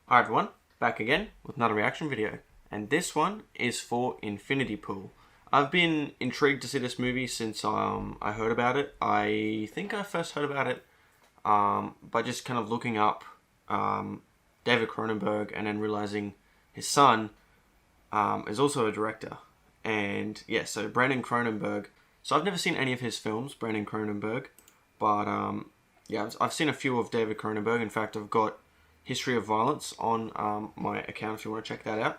Alright everyone, back again with another reaction video. And this one is for Infinity Pool. I've been intrigued to see this movie since I heard about it. I think I first heard about it by just kind of looking up David Cronenberg and then realizing his son is also a director. And yeah, so Brandon Cronenberg. So I've never seen any of his films, Brandon Cronenberg. But yeah, I've seen a few of David Cronenberg. In fact, I've got History of Violence on my account if you want to check that out.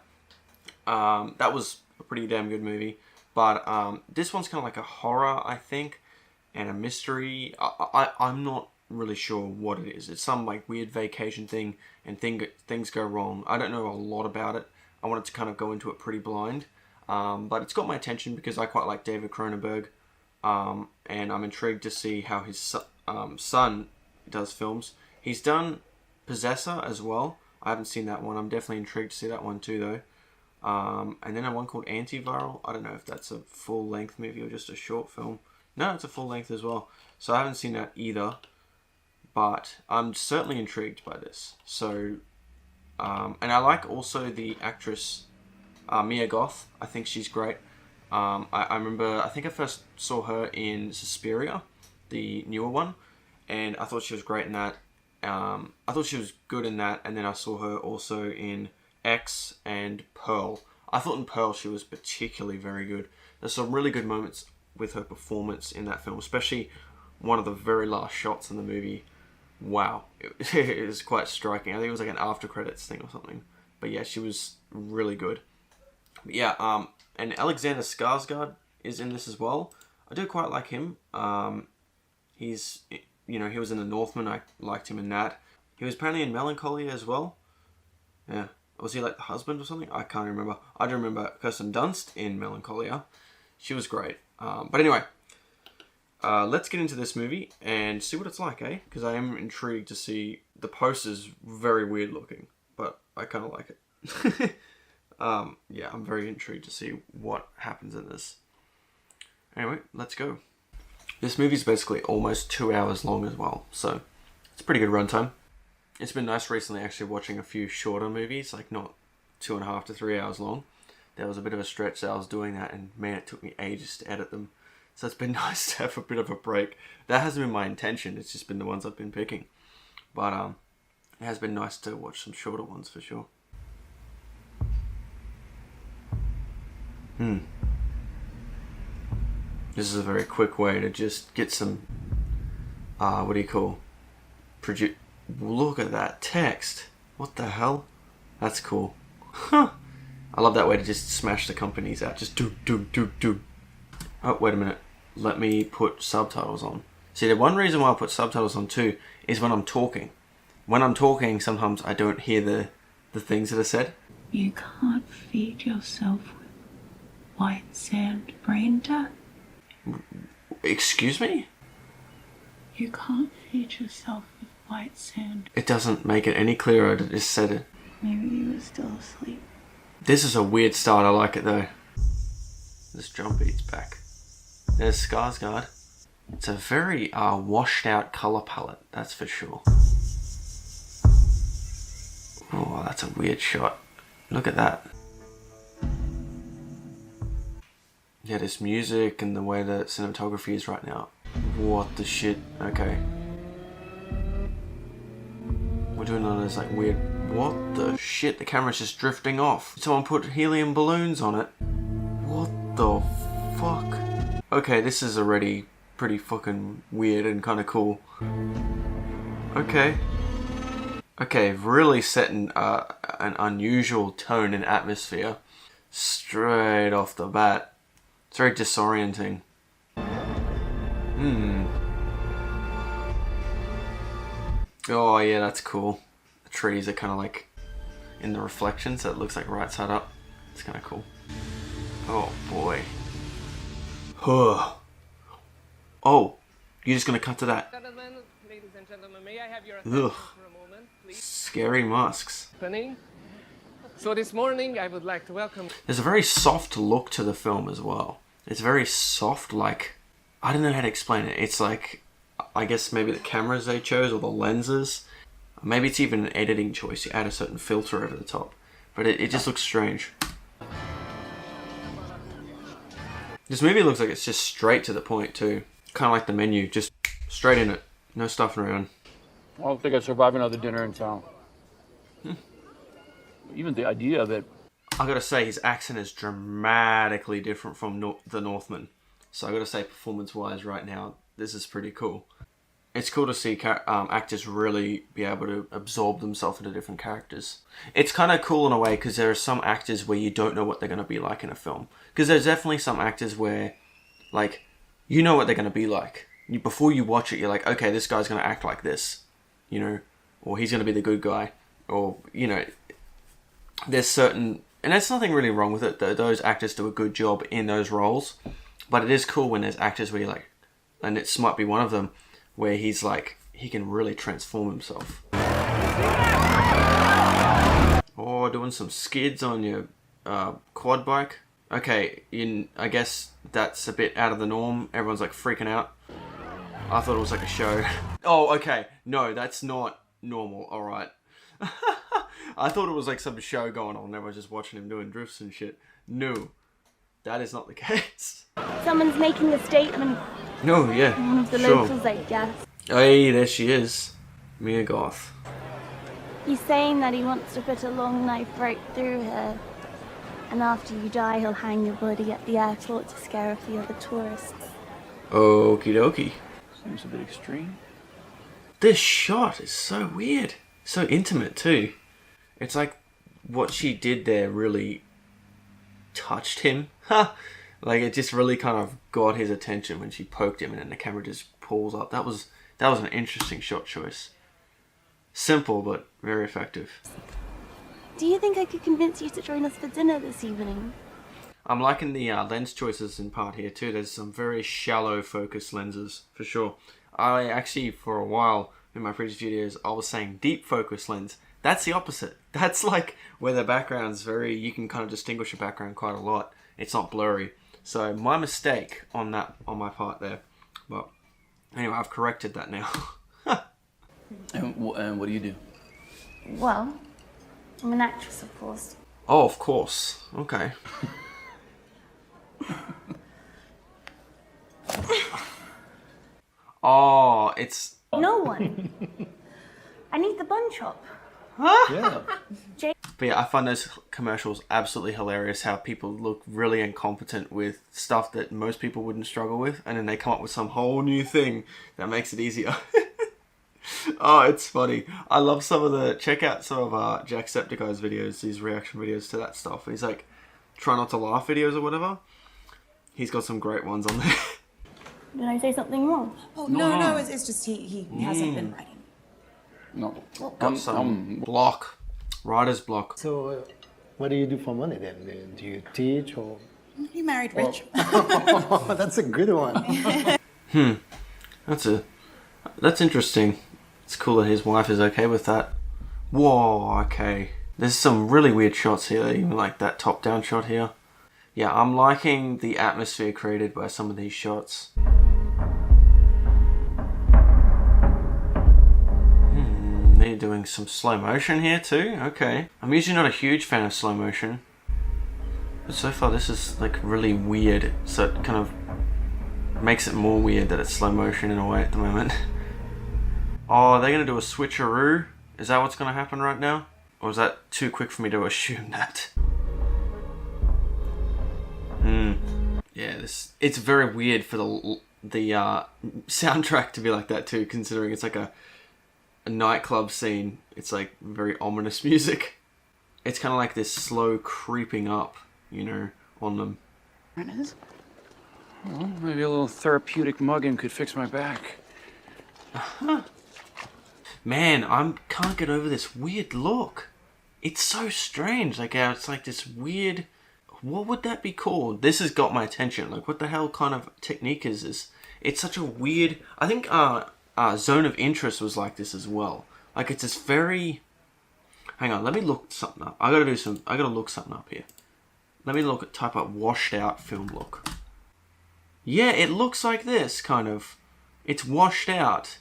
That was a pretty damn good movie. But this one's kind of like a horror, I think, and a mystery. I'm not really sure what it is. It's some like weird vacation thing and things go wrong. I don't know a lot about it. I wanted to kind of go into it pretty blind. But it's got my attention because I quite like David Cronenberg. And I'm intrigued to see how his son does films. He's done Possessor as well. I haven't seen that one. I'm definitely intrigued to see that one too though. And then a one called Antiviral. I don't know if that's a full length movie or just a short film. No, it's a full length as well. So I haven't seen that either. But I'm certainly intrigued by this. So, and I like also the actress Mia Goth. I think she's great. I remember, I think I first saw her in Suspiria, the newer one. And I thought she was great in that. I thought she was good in that, and then I saw her also in X and Pearl. I thought in Pearl she was particularly very good. There's some really good moments with her performance in that film, especially one of the very last shots in the movie. Wow, it was quite striking. I think it was like an after credits thing or something. But yeah, she was really good. But yeah, and Alexander Skarsgård is in this as well. I do quite like him. He's, you know, he was in The Northman. I liked him in that. He was apparently in Melancholia as well. Yeah. Was he like the husband or something? I can't remember. I do remember Kirsten Dunst in Melancholia. She was great. But anyway, let's get into this movie and see what it's like, eh? Because I am intrigued to see. The poster's very weird looking, but I kind of like it. Yeah, I'm very intrigued to see what happens in this. Anyway, let's go. This movie's basically almost 2 hours long as well, so it's a pretty good runtime. It's been nice recently actually watching a few shorter movies, like not 2.5 to 3 hours long. There was a bit of a stretch that I was doing that, and man, it took me ages to edit them. So it's been nice to have a bit of a break. That hasn't been my intention, it's just been the ones I've been picking. But it has been nice to watch some shorter ones for sure. This is a very quick way to just get some, what do you call, look at that text. What the hell? That's cool. Huh. I love that way to just smash the companies out. Just do. Oh, wait a minute. Let me put subtitles on. See, the one reason why I put subtitles on too is when I'm talking. When I'm talking, sometimes I don't hear the things that are said. You can't feed yourself with white sand, brain death. Excuse me? You can't feed yourself with white sand. It doesn't make it any clearer. I just said it. Maybe you were still asleep. This is a weird start. I like it though. This drum beat's back. There's Skarsgård. It's a very washed out colour palette, that's for sure. Oh, that's a weird shot. Look at that. Yeah, this music and the way the cinematography is right now. What the shit? Okay. We're doing all this like weird... What the shit? The camera's just drifting off. Someone put helium balloons on it. What the fuck? Okay, this is already pretty fucking weird and kind of cool. Okay. Okay, really setting an unusual tone and atmosphere. Straight off the bat. It's very disorienting. Oh yeah, that's cool. The trees are kind of like in the reflection, so it looks like right side up. It's kind of cool. Oh boy. Oh, you're just gonna cut to that. Ladies and gentlemen, may I have your Ugh. for a moment, please? Scary masks. So this morning I would like to welcome... There's a very soft look to the film as well. It's very soft, like, I don't know how to explain it. It's like, I guess maybe the cameras they chose or the lenses. Maybe it's even an editing choice. You add a certain filter over the top. But it just looks strange. This movie looks like it's just straight to the point too. Kind of like the menu, just straight in it. No stuffing around. I don't think I'd survive another dinner in town. Even the idea that... I gotta say, his accent is dramatically different from the Northman. So I gotta say, performance-wise right now, this is pretty cool. It's cool to see actors really be able to absorb themselves into different characters. It's kind of cool in a way because there are some actors where you don't know what they're going to be like in a film. Because there's definitely some actors where, like, you know what they're going to be like. Before you watch it, you're like, okay, this guy's going to act like this, you know, or he's going to be the good guy, or, you know, there's certain... And there's nothing really wrong with it. Those actors do a good job in those roles. But it is cool when there's actors where you're like, and this might be one of them, where he's like, he can really transform himself. Oh, doing some skids on your quad bike. Okay, I guess that's a bit out of the norm. Everyone's like freaking out. I thought it was like a show. Oh, okay. No, that's not normal. Alright. I thought it was like some show going on. Everyone's just watching him doing drifts and shit. No, that is not the case. Someone's making a statement. No, yeah. One of the sure. locals, I guess. Hey, there she is. Mia Goth. He's saying that he wants to put a long knife right through her. And after you die, he'll hang your body at the airport to scare off the other tourists. Okie dokie. Seems a bit extreme. This shot is so weird. So intimate, too. It's like what she did there really touched him. Like, it just really kind of got his attention when she poked him and then the camera just pulls up. That was an interesting shot choice. Simple, but very effective. Do you think I could convince you to join us for dinner this evening? I'm liking the lens choices in part here too. There's some very shallow focus lenses, for sure. I actually, for a while, in my previous videos, I was saying deep focus lens. That's the opposite. That's like where the background's you can kind of distinguish a background quite a lot. It's not blurry. So my mistake on my part there. But anyway, I've corrected that now. And what do you do? Well, I'm an actress, of course. Oh, of course. Okay. Oh, it's... No one. I need the bun chop. Yeah. But yeah, I find those commercials absolutely hilarious, how people look really incompetent with stuff that most people wouldn't struggle with, and then they come up with some whole new thing that makes it easier. Oh, it's funny. I love check out some of Jacksepticeye's videos, these reaction videos to that stuff. He's like, try not to laugh videos or whatever. He's got some great ones on there. Did I say something wrong? Oh, no, it's just he hasn't been writing. No. Got some block. Writer's block. So, what do you do for money then? Do you teach or? He married rich. Oh, that's a good one. That's interesting. It's cool that his wife is okay with that. Whoa, okay. There's some really weird shots here, even like that top-down shot here. Yeah, I'm liking the atmosphere created by some of these shots. They're doing some slow motion here too, okay. I'm usually not a huge fan of slow motion. But so far this is like really weird, so it kind of makes it more weird that it's slow motion in a way at the moment. Oh, they're gonna do a switcheroo? Is that what's gonna happen right now? Or is that too quick for me to assume that? Yeah, it's very weird for the soundtrack to be like that too, considering it's like a nightclub scene. It's like very ominous music. It's kind of like this slow creeping up, you know, on them. Well, maybe a little therapeutic mugging could fix my back. Man, I can't get over this weird look. It's so strange. Like, it's like this weird... What would that be called? This has got my attention. Like, what the hell kind of technique is this? It's such a weird... I think Zone of Interest was like this as well. Like, it's this very... Hang on, let me look something up. I gotta look something up here. Let me type up washed out film look. Yeah, it looks like this, kind of. It's washed out.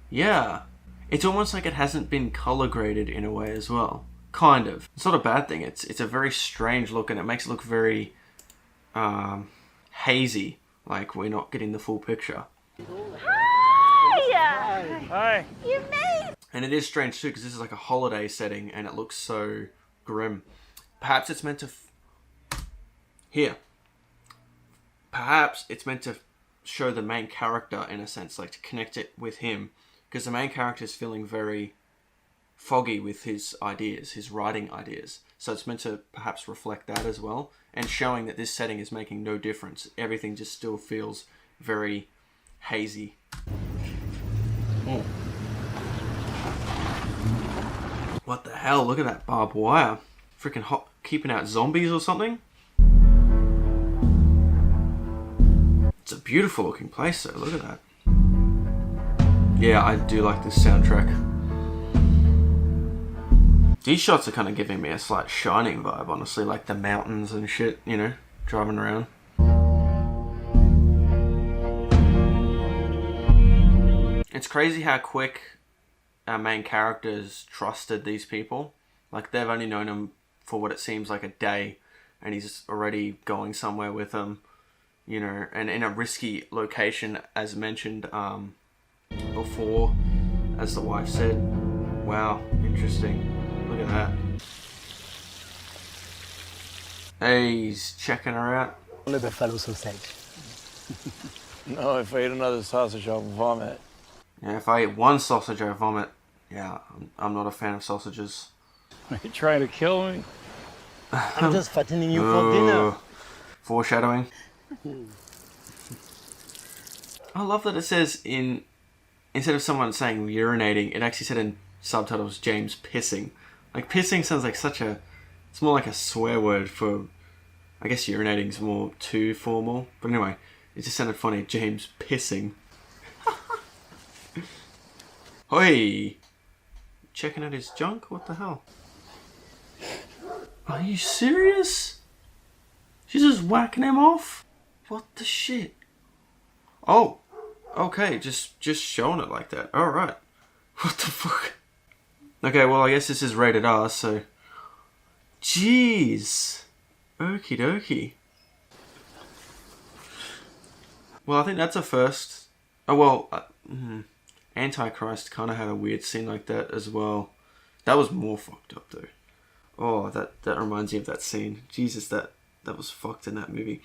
Yeah. it's almost like it hasn't been color graded in a way as well. Kind of. It's not a bad thing. It's a very strange look, and it makes it look very hazy, like we're not getting the full picture. Hi! Hi. You made And it is strange too, because this is like a holiday setting, and it looks so grim. Perhaps it's meant to... Perhaps it's meant to show the main character, in a sense, like to connect it with him, because the main character is feeling very foggy with his ideas, his writing ideas. So it's meant to perhaps reflect that as well, and showing that this setting is making no difference. Everything just still feels very hazy. Oh. What the hell? Look at that barbed wire. Freaking hot, keeping out zombies or something? It's a beautiful looking place though, look at that. Yeah, I do like this soundtrack. These shots are kind of giving me a slight Shining vibe, honestly, like the mountains and shit, you know, driving around. It's crazy how quick our main characters trusted these people. Like, they've only known him for what it seems like a day, and he's already going somewhere with them, you know, and in a risky location, as mentioned before, as the wife said. Wow, interesting. Look at that. Hey, he's checking her out. Le buffalo sausage. No, if I eat another sausage, I'll vomit. Yeah, if I eat one sausage, I vomit. Yeah, I'm not a fan of sausages. Are you trying to kill me? I'm just fattening you for dinner. Foreshadowing. I love that it says instead of someone saying urinating, it actually said in subtitles James pissing. Like, pissing sounds like it's more like a swear word for, I guess urinating's more too formal. But anyway, it just sounded funny, James pissing. Hoi! Checking out his junk? What the hell? Are you serious? She's just whacking him off? What the shit? Oh, okay, just showing it like that. Alright. What the fuck? Okay, well, I guess this is rated R, so... Jeez. Okie dokie. Well, I think that's a first. Oh, well, Antichrist kind of had a weird scene like that as well. That was more fucked up, though. Oh, that reminds me of that scene. Jesus, that was fucked in that movie.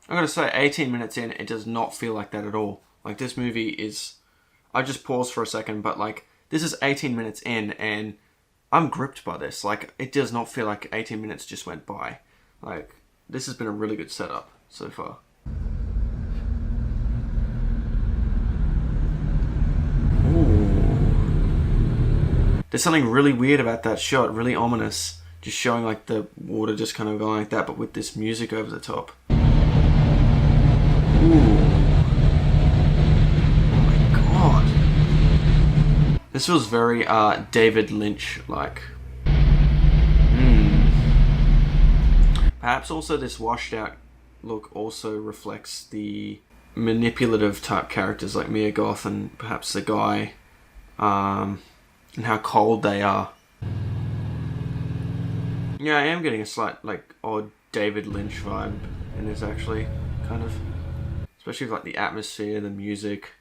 I gotta say, 18 minutes in, it does not feel like that at all. Like, this movie is... I just paused for a second, but, like, this is 18 minutes in, and I'm gripped by this. Like, it does not feel like 18 minutes just went by. Like, this has been a really good setup so far. There's something really weird about that shot, really ominous. Just showing like the water just kind of going like that, but with this music over the top. Ooh. Oh my god. This feels very David Lynch-like. Perhaps also this washed out look also reflects the manipulative type characters like Mia Goth and perhaps the guy. And how cold they are. Yeah, I am getting a slight, like, odd David Lynch vibe in this, actually, kind of. Especially with, like, the atmosphere, the music.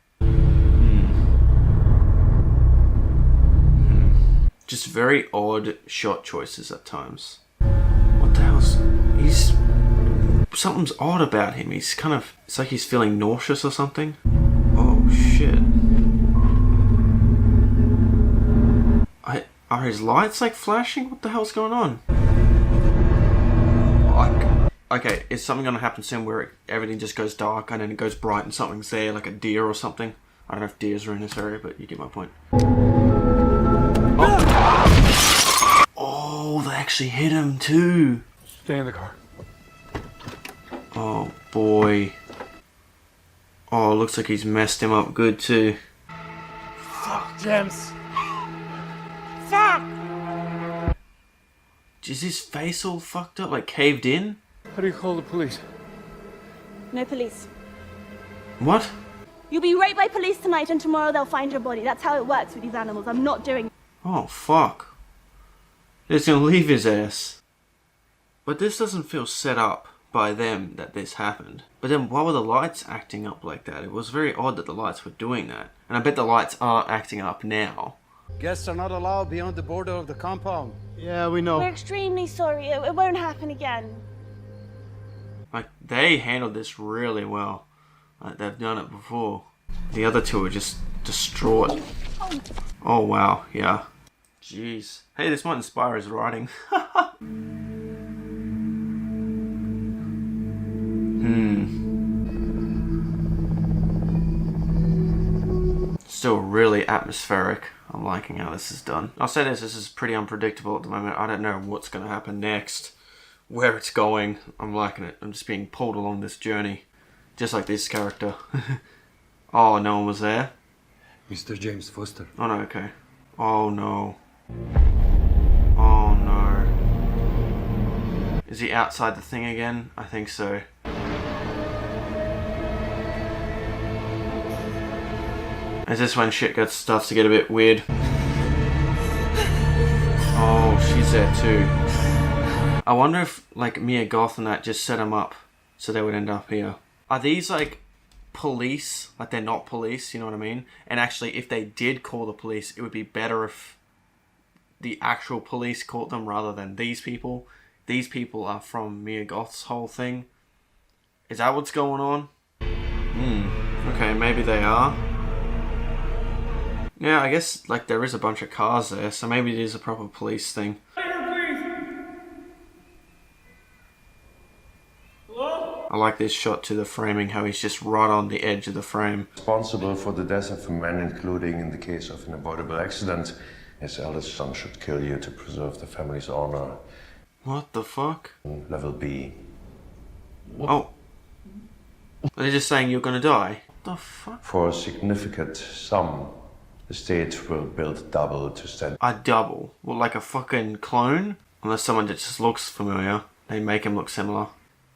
Just very odd shot choices at times. What the hell's... Something's odd about him. He's kind of... It's like he's feeling nauseous or something. Oh, shit. Are his lights like flashing? What the hell's going on? Okay, is something gonna happen soon where everything just goes dark and then it goes bright and something's there, like a deer or something? I don't know if deers are in this area, but you get my point. Oh, they actually hit him too. Stay in the car. Oh boy. Oh, looks like he's messed him up good too. Fuck, James. Is his face all fucked up, like caved in? How do you call the police? No police. What? You'll be raped by police tonight and tomorrow they'll find your body. That's how it works with these animals. I'm not doing... Oh, fuck. They're just gonna leave his ass. But this doesn't feel set up by them that this happened. But then why were the lights acting up like that? It was very odd that the lights were doing that. And I bet the lights aren't acting up now. Guests are not allowed beyond the border of the compound. Yeah, we know. We're extremely sorry. It won't happen again. Like, they handled this really well. Like, they've done it before. The other two are just distraught. Oh, wow, yeah. Jeez. Hey, this might inspire his writing. Still really atmospheric. I'm liking how this is done. I'll say this is pretty unpredictable at the moment. I don't know what's going to happen next, where it's going. I'm liking it. I'm just being pulled along this journey. Just like this character. Oh, no one was there? Mr. James Foster. Oh no, okay. Oh no. Oh no. Is he outside the thing again? I think so. Is this when shit starts to get a bit weird? Oh, she's there too. I wonder if, like, Mia Goth and that just set them up so they would end up here. Are these, like, police? Like, they're not police, you know what I mean? And actually, if they did call the police, it would be better if the actual police caught them rather than these people. These people are from Mia Goth's whole thing. Is that what's going on? Okay, maybe they are. Yeah, I guess, like, there is a bunch of cars there, so maybe it is a proper police thing. I like this shot to the framing, how he's just right on the edge of the frame. Responsible for the death of a man, including in the case of an avoidable accident. His eldest son should kill you to preserve the family's honor. What the fuck? Level B. Oh. They're just saying you're gonna die? What the fuck? For a significant sum, the state will build double to stand. A double? Well, like a fucking clone? Unless someone that just looks familiar, they make him look similar.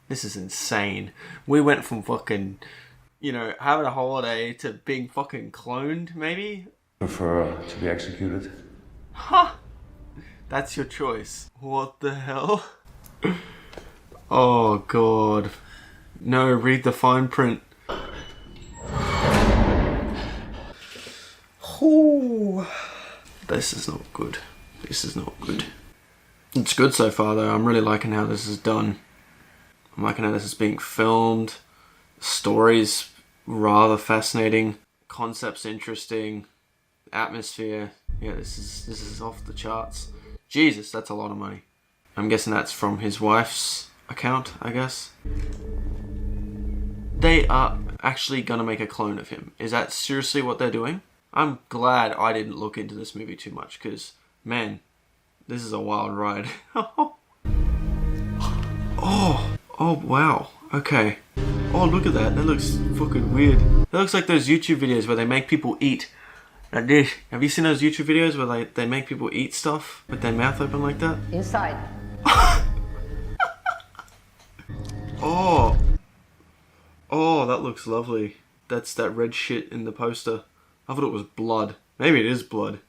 This is insane. We went from fucking, you know, having a holiday to being fucking cloned, maybe? Prefer to be executed? Ha! That's your choice. What the hell? Oh, God. No, read the fine print. Ooh. This is not good. This is not good. It's good so far, though. I'm really liking how this is done. I'm liking how this is being filmed. The story's rather fascinating. Concept's interesting. Atmosphere. Yeah, this is off the charts. Jesus, that's a lot of money. I'm guessing that's from his wife's account, I guess. They are actually gonna make a clone of him. Is that seriously what they're doing? I'm glad I didn't look into this movie too much, because, man, this is a wild ride. Oh, wow. Okay. Oh, look at that. That looks fucking weird. That looks like those YouTube videos where they make people eat. Like this. Have you seen those YouTube videos where they make people eat stuff with their mouth open like that? Inside. Oh. Oh, that looks lovely. That's that red shit in the poster. I thought it was blood. Maybe it is blood.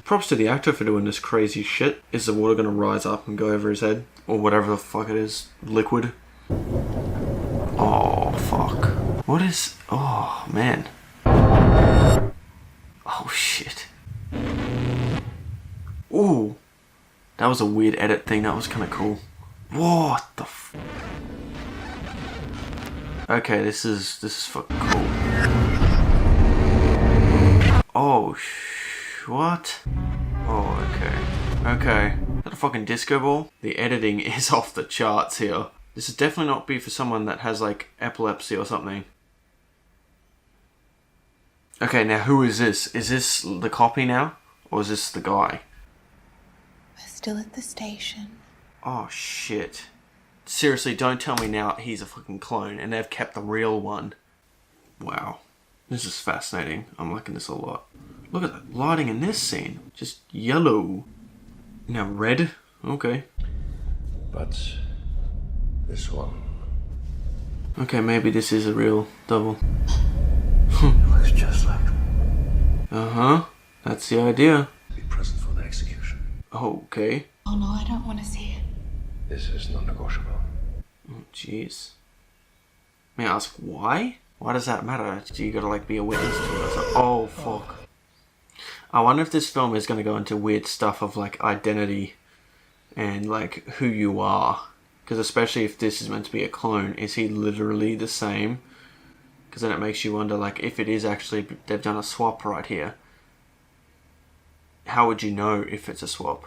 Props to the actor for doing this crazy shit. Is the water gonna rise up and go over his head? Or whatever the fuck it is. Liquid. Oh, fuck. What is... Oh, man. Oh, shit. Ooh. That was a weird edit thing. That was kind of cool. What the f... Okay, this is fucking cool. Oh, what? Oh, okay. Okay. Is that a fucking disco ball? The editing is off the charts here. This would definitely not be for someone that has, like, epilepsy or something. Okay, now who is this? Is this the copy now? Or is this the guy? We're still at the station. Oh, shit. Seriously, don't tell me now he's a fucking clone and they've kept the real one. Wow. This is fascinating. I'm liking this a lot. Look at the lighting in this scene. Just yellow. Now red? Okay. But this one... Okay, maybe this is a real double. Looks just like him. Uh-huh. That's the idea. Be present for the execution. Okay. Oh no, I don't want to see it. This is non-negotiable. Oh, jeez. May I ask why? Why does that matter? Do you gotta like be a witness to it? It's like, oh fuck. I wonder if this film is gonna go into weird stuff of like identity and like who you are. Because especially if this is meant to be a clone, is he literally the same? Because then it makes you wonder, like, if it is actually, they've done a swap right here, how would you know if it's a swap?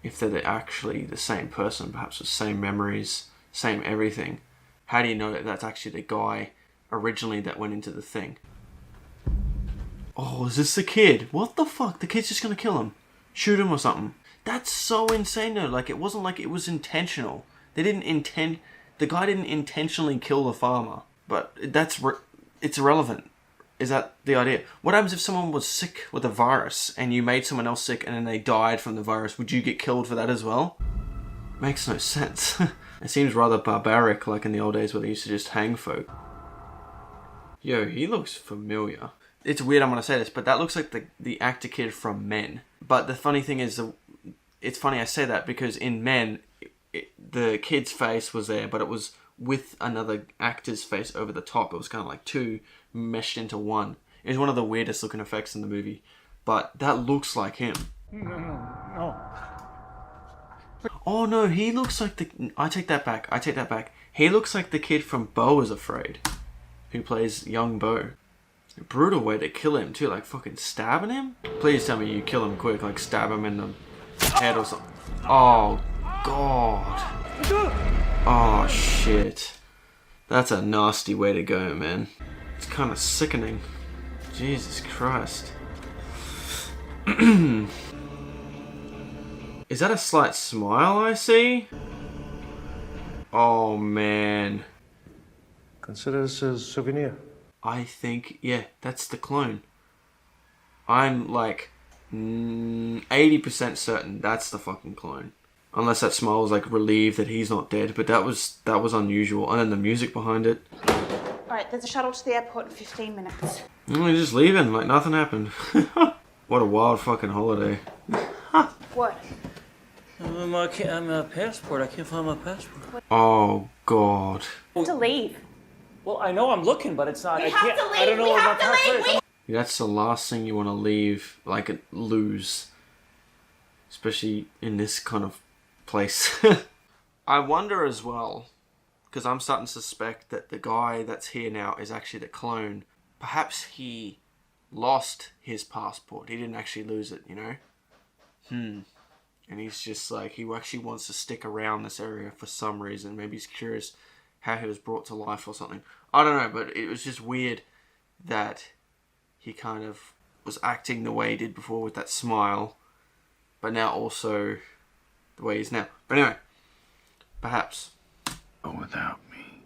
If they're actually the same person, perhaps with same memories, same everything. How do you know that that's actually the guy originally that went into the thing? Oh, is this the kid? What the fuck? The kid's just gonna kill him. Shoot him or something. That's so insane though. Like, it wasn't like it was intentional. They didn't intend... The guy didn't intentionally kill the farmer. But it's irrelevant. Is that the idea? What happens if someone was sick with a virus and you made someone else sick and then they died from the virus? Would you get killed for that as well? Makes no sense. It seems rather barbaric, like in the old days where they used to just hang folk. Yo, he looks familiar. It's weird I'm going to say this, but that looks like the actor kid from Men. But the funny thing is, it's funny I say that because in Men, the kid's face was there, but it was with another actor's face over the top. It was kind of like two meshed into one. It was one of the weirdest looking effects in the movie. But that looks like him. No. Oh no, he looks like the... I take that back. He looks like the kid from Beau is Afraid. Who plays young Beau. A brutal way to kill him too, like fucking stabbing him? Please tell me you kill him quick, like stab him in the head or something. Oh god. Oh shit. That's a nasty way to go, man. It's kind of sickening. Jesus Christ. Is that a slight smile I see? Oh man. Consider this a souvenir. I think, yeah, that's the clone. I'm like 80% certain that's the fucking clone. Unless that smile was like relieved that he's not dead, but that was unusual. And then the music behind it. Alright, there's a shuttle to the airport in 15 minutes. We're just leaving like nothing happened. What a wild fucking holiday. What? My passport. I can't find my passport. Oh god. To leave. Well, I know I'm looking, but it's not. We have to leave. I don't know where my passport is. That's the last thing you want to leave, like lose. Especially in this kind of place. I wonder as well, because I'm starting to suspect that the guy that's here now is actually the clone. Perhaps he lost his passport. He didn't actually lose it, you know? And he's just like, he actually wants to stick around this area for some reason. Maybe he's curious how he was brought to life or something. I don't know, but it was just weird that he kind of was acting the way he did before with that smile, but now also the way he is now. But anyway, perhaps. But without me,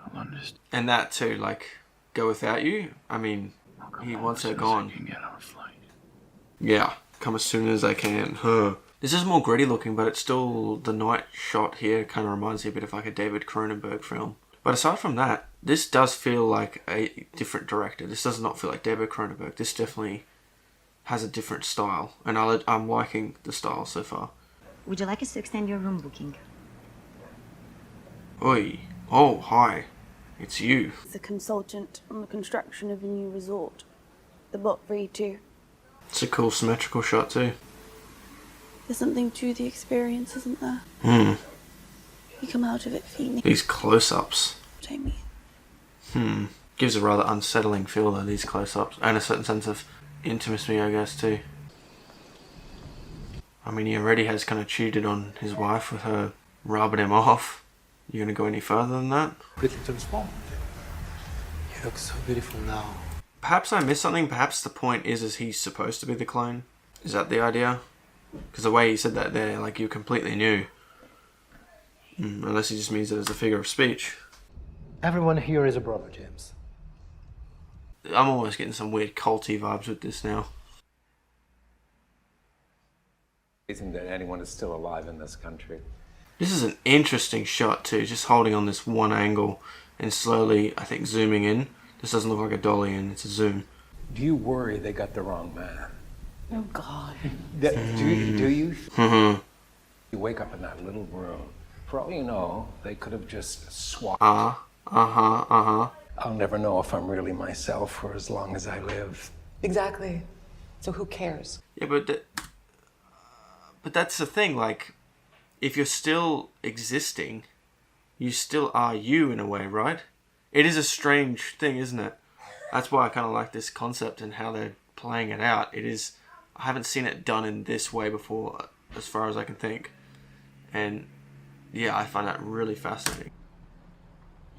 I'll understand. And that too, like, go without you? I mean, he wants her gone. I can get on a flight. Yeah, come as soon as I can. Huh. This is more gritty looking, but it's still, the night shot here kind of reminds me a bit of like a David Cronenberg film. But aside from that, this does feel like a different director. This does not feel like David Cronenberg. This definitely has a different style, and I'm liking the style so far. Would you like us to extend your room booking? Oi. Oh, hi. It's you. It's a consultant on the construction of a new resort. The Bot 3-2. It's a cool symmetrical shot too. There's something to the experience, isn't there? You come out of it feeling These close-ups. what I mean. Gives a rather unsettling feel though, these close-ups. And a certain sense of intimacy, I guess, too. I mean, he already has kind of cheated on his wife with her rubbing him off. You gonna go any further than that? Pretty transformed. You look so beautiful now. Perhaps I missed something. Perhaps the point is he's supposed to be the clone. Is that the idea? Because the way he said that there, like you completely knew. Unless he just means it as a figure of speech. Everyone here is a brother, James. I'm almost getting some weird culty vibes with this now. Amazing that anyone is still alive in this country. This is an interesting shot too, just holding on this one angle and slowly, I think, zooming in. This doesn't look like a dolly in, it's a zoom. Do you worry they got the wrong man? Oh, God. Do you? Mm-hmm. You wake up in that little room. For all you know, they could have just swapped. I'll never know if I'm really myself for as long as I live. Exactly. So who cares? Yeah, but that's the thing, like, if you're still existing, you still are you in a way, right? It is a strange thing, isn't it? That's why I kind of like this concept and how they're playing it out. It is, I haven't seen it done in this way before, as far as I can think. And yeah, I find that really fascinating.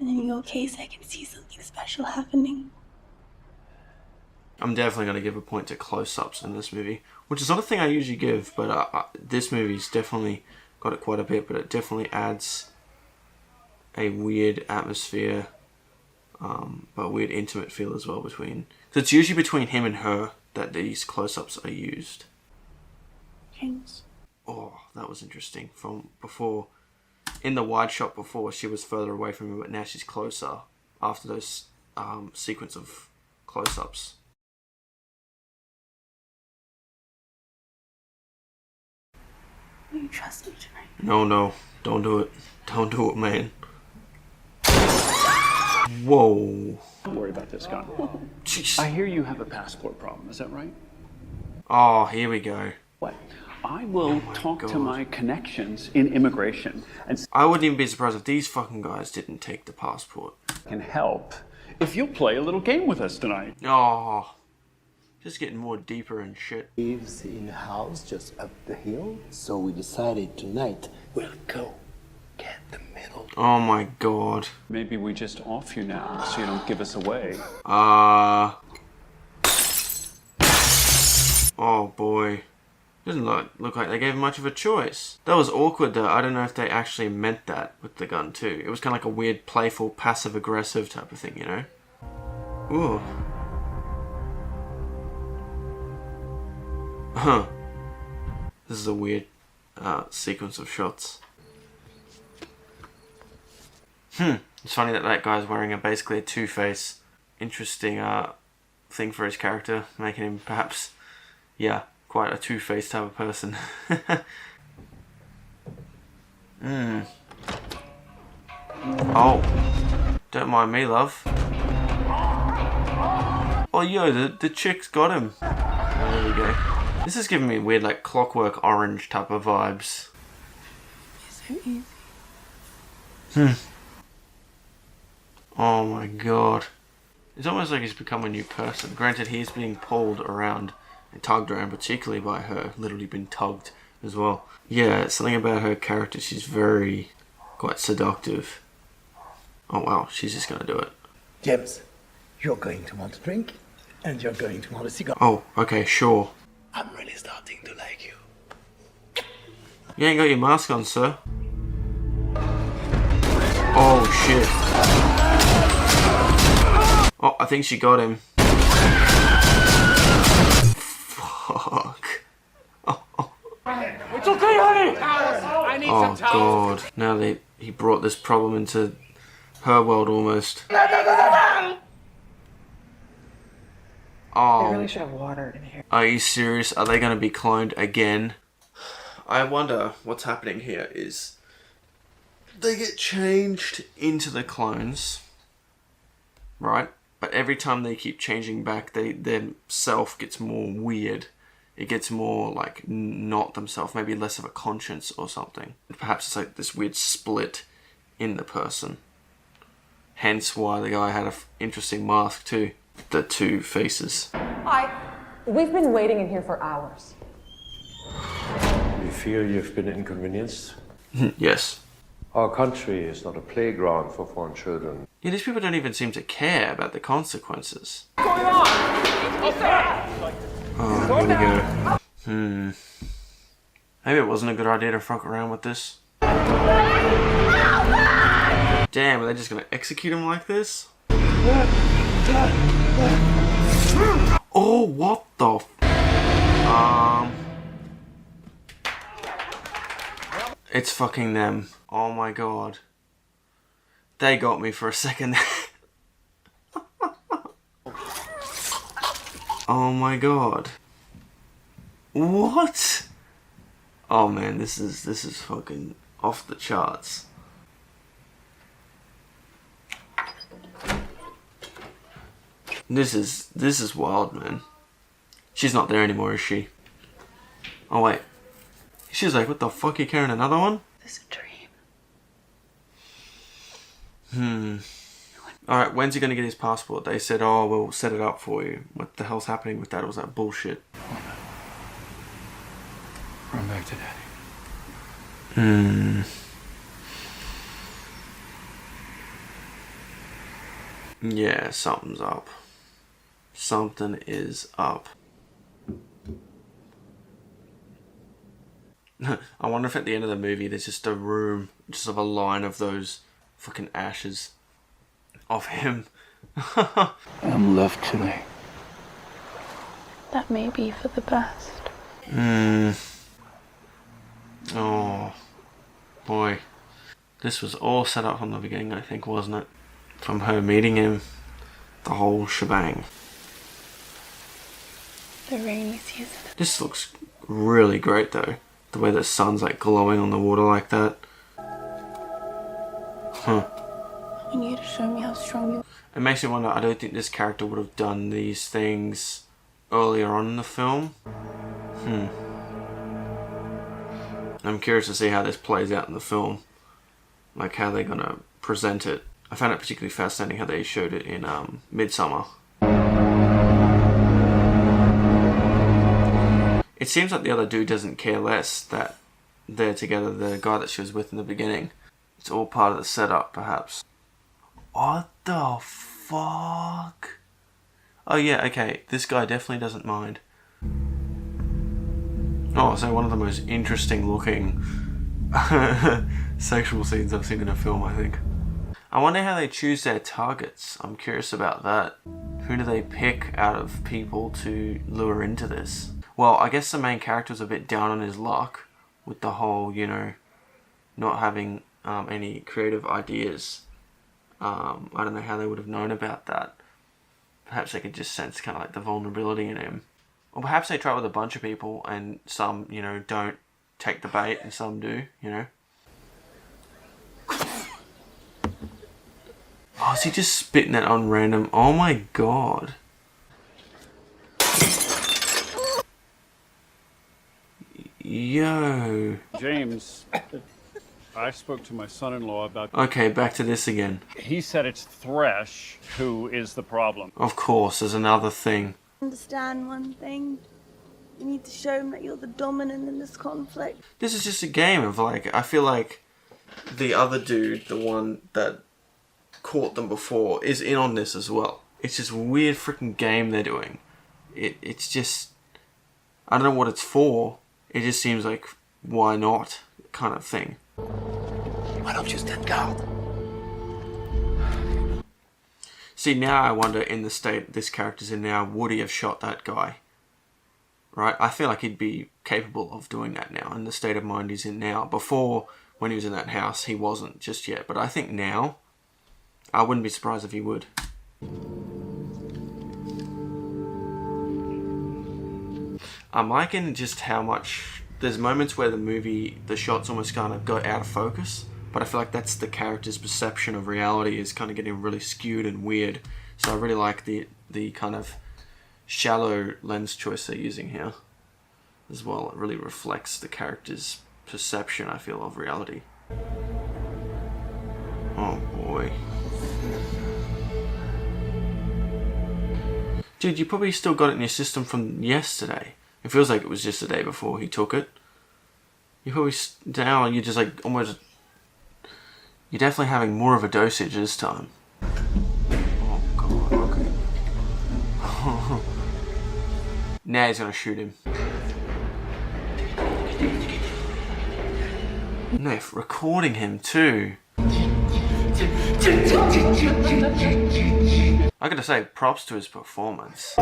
And in your case, I can see something special happening. I'm definitely going to give a point to close-ups in this movie, which is not a thing I usually give, but this movie's definitely got it quite a bit, but it definitely adds a weird atmosphere, but weird intimate feel as well between... Because it's usually between him and her that these close-ups are used. James. Oh, that was interesting. From before, in the wide shot before, she was further away from him, but now she's closer after those sequence of close-ups. Will you trust me tonight? No, don't do it. Don't do it, man. Whoa. Don't worry about this gun. Jeez. I hear you have a passport problem, is that right? Oh, here we go. What? I will talk to my connections in immigration and I wouldn't even be surprised if these fucking guys didn't take the passport. can help if you'll play a little game with us tonight. Oh, just getting more deeper and shit. Lives in a house just up the hill, so we decided tonight we'll go get the middle. Oh my god. Maybe we just off you now so you don't give us away. Oh boy. Doesn't look like they gave him much of a choice. That was awkward though. I don't know if they actually meant that with the gun too. It was kind of like a weird, playful, passive-aggressive type of thing, you know? Ooh. Huh. This is a weird sequence of shots. It's funny that that guy's wearing basically a two-face. Interesting thing for his character, making him perhaps, yeah, quite a two-faced type of person. Oh, don't mind me, love. Oh, yo, the chick's got him. Oh, there we go. This is giving me weird, like, Clockwork Orange type of vibes. So easy. Oh my god. It's almost like he's become a new person. Granted, he's being pulled around and tugged around, particularly by her. Literally been tugged as well. Yeah, something about her character. She's very, quite seductive. Oh wow, she's just gonna do it. James, you're going to want a drink, and you're going to want a cigar. Oh, okay, sure. I'm really starting to like you. You ain't got your mask on, sir. Oh shit. Oh, I think she got him. Fuck. It's okay, honey! I need Oh some towels. god. Now he brought this problem into her world almost. Oh. I really should have water in here. Are you serious? Are they going to be cloned again? I wonder what's happening here is they get changed into the clones, right? But every time they keep changing back, their self gets more weird. It gets more like not themselves, maybe less of a conscience or something. Perhaps it's like this weird split in the person. Hence why the guy had an interesting mask too. The two faces. We've been waiting in here for hours. You feel you've been inconvenienced? Yes. Our country is not a playground for foreign children. Yeah, these people don't even seem to care about the consequences. What's going on? Oh, here we go. Maybe it wasn't a good idea to fuck around with this. Damn, are they just gonna execute him like this? Oh, what the It's fucking them. Oh my god. They got me for a second. Oh my god. What? Oh man, this is fucking off the charts. This is wild, man. She's not there anymore, is she? Oh wait. She's like, what the fuck, you carrying another one? It's a dream. Alright, when's he gonna get his passport? They said, oh, we'll set it up for you. What the hell's happening with that? Or was that bullshit? Run back to Daddy. Yeah, something's up. Something is up. I wonder if at the end of the movie there's just a room, just of a line of those fucking ashes of him. I'm left today. That may be for the best. Oh, boy. This was all set up from the beginning, I think, wasn't it? From her meeting him, the whole shebang. The rainy season. This looks really great, though. The way the sun's like glowing on the water like that. Huh. I need you to show me how strong you are. It makes me wonder, I don't think this character would have done these things earlier on in the film. I'm curious to see how this plays out in the film. Like how they're gonna present it. I found it particularly fascinating how they showed it in Midsommar. It seems like the other dude doesn't care less that they're together, the guy that she was with in the beginning. It's all part of the setup, perhaps. What the fuck? Oh yeah, okay, this guy definitely doesn't mind. Oh, so one of the most interesting looking sexual scenes I've seen in a film, I think. I wonder how they choose their targets. I'm curious about that. Who do they pick out of people to lure into this? Well, I guess the main character's a bit down on his luck with the whole, you know, not having any creative ideas. I don't know how they would have known about that. Perhaps they could just sense kind of like the vulnerability in him. Or perhaps they try it with a bunch of people and some, you know, don't take the bait and some do, you know. Oh, is he just spitting it on random? Oh my god. Yo. James, I spoke to my son-in-law about... Okay, back to this again. He said it's Thresh who is the problem. Of course, there's another thing. Understand one thing. You need to show him that you're the dominant in this conflict. This is just a game of like, I feel like the other dude, the one that caught them before, is in on this as well. It's this weird freaking game they're doing. It's just, I don't know what it's for. It just seems like, why not, kind of thing. Why don't you stand guard? See, now I wonder, in the state this character's in now, would he have shot that guy? Right? I feel like he'd be capable of doing that now, in the state of mind he's in now. Before, when he was in that house, he wasn't just yet. But I think now, I wouldn't be surprised if he would. I'm liking just how much... There's moments where the shots almost kind of go out of focus, but I feel like that's the character's perception of reality is kind of getting really skewed and weird. So I really like the kind of shallow lens choice they're using here as well. It really reflects the character's perception, I feel, of reality. Oh boy. Dude, you probably still got it in your system from yesterday. It feels like it was just the day before he took it. You probably now you're just like almost. You're definitely having more of a dosage this time. Oh god, okay. Now he's gonna shoot him. No, they're recording him too. I gotta say, props to his performance.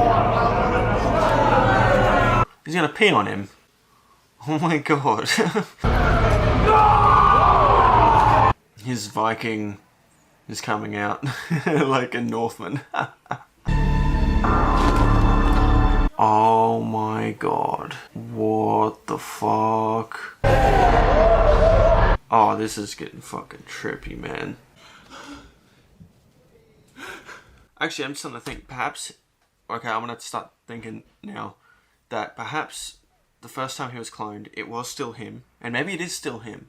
He's gonna pee on him. Oh my god. His Viking is coming out like a Northman. Oh my god. What the fuck? Oh, this is getting fucking trippy, man. Actually, I'm just starting to think, perhaps... Okay, I'm gonna start thinking now that perhaps the first time he was cloned, it was still him. And maybe it is still him.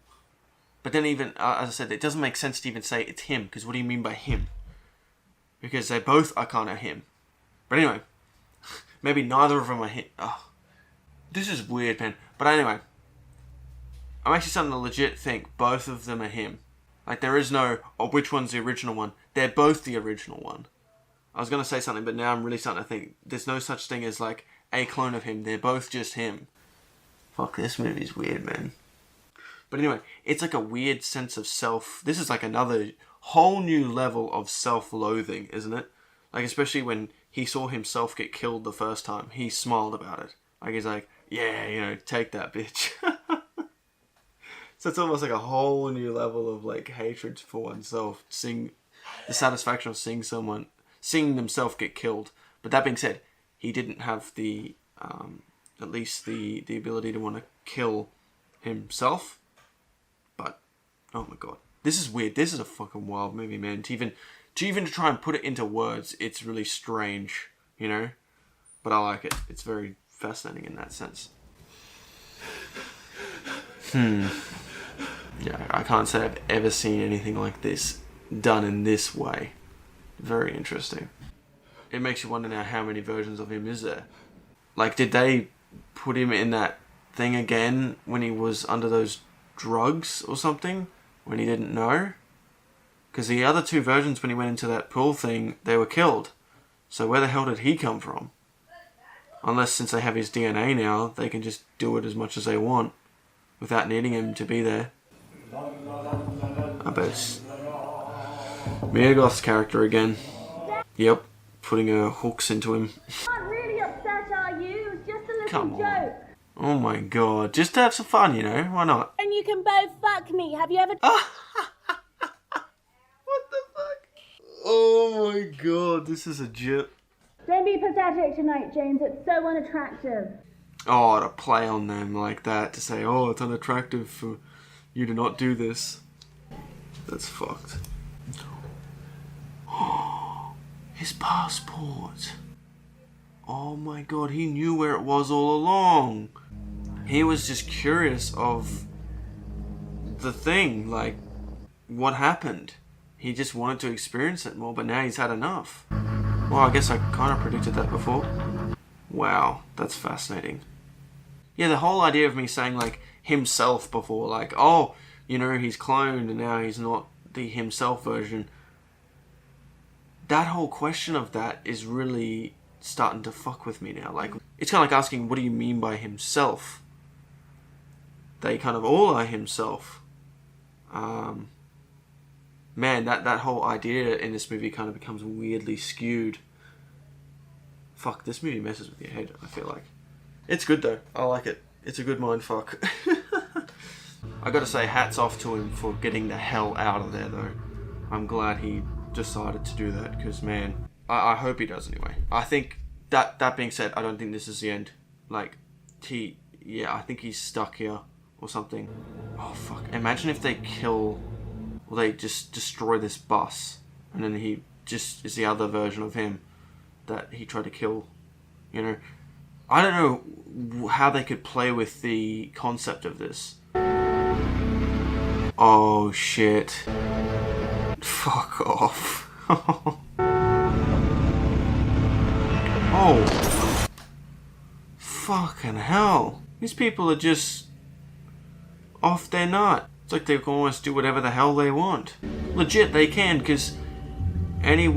But then even, as I said, it doesn't make sense to even say it's him, because what do you mean by him? Because they both are kind of him. But anyway, maybe neither of them are him. Oh, this is weird, man. But anyway, I'm actually starting to legit think both of them are him. Like, there is no, oh, which one's the original one? They're both the original one. I was going to say something, but now I'm really starting to think there's no such thing as, like, a clone of him. They're both just him. Fuck, this movie's weird, man. But anyway, it's like a weird sense of self. This is like another whole new level of self-loathing, isn't it? Like, especially when he saw himself get killed the first time, he smiled about it. Like, he's like, yeah, you know, take that, bitch. So it's almost like a whole new level of, like, hatred for oneself. Seeing the satisfaction of seeing themselves get killed. But that being said, he didn't have the, at least the ability to want to kill himself. But, oh my god. This is weird. This is a fucking wild movie, man. To even try and put it into words, it's really strange, you know? But I like it. It's very fascinating in that sense. Yeah, I can't say I've ever seen anything like this done in this way. Very interesting. It makes you wonder now how many versions of him is there. Like, did they put him in that thing again when he was under those drugs or something? When he didn't know? Because the other two versions, when he went into that pool thing, they were killed. So where the hell did he come from? Unless, since they have his DNA now, they can just do it as much as they want without needing him to be there. I bet it's Mia Goth's character again. Yep, putting her hooks into him. Not really upset, are you? It was just a little Come joke. on. Oh my god, just to have some fun, you know? Why not? And you can both fuck me. Have you ever... What the fuck? Oh my god, this is a joke. Don't be pathetic tonight, James. It's so unattractive. Oh, to play on them like that, to say, oh, it's unattractive for you to not do this. That's fucked. His passport. Oh my god, he knew where it was all along. He was just curious of the thing, like, what happened. He just wanted to experience it more, but now he's had enough. Well, I guess I kind of predicted that before. Wow, that's fascinating. Yeah, the whole idea of me saying, like, himself before, like, oh, you know, he's cloned and now he's not the himself version. That whole question of that is really starting to fuck with me now. Like, it's kind of like asking, what do you mean by himself? They kind of all are himself. Man, that whole idea in this movie kind of becomes weirdly skewed. Fuck, this movie messes with your head, I feel like. It's good though, I like it. It's a good mindfuck. I gotta say, hats off to him for getting the hell out of there though. I'm glad he decided to do that, because man, I hope he does anyway. I think, that being said, I don't think this is the end. Like, I think he's stuck here or something. Oh fuck, imagine if they kill, or they just destroy this bus, and then he just is the other version of him that he tried to kill, you know? I don't know how they could play with the concept of this. Oh shit. Fuck off. Oh. Fucking hell. These people are just off their nut. It's like they can almost do whatever the hell they want. Legit, they can, because any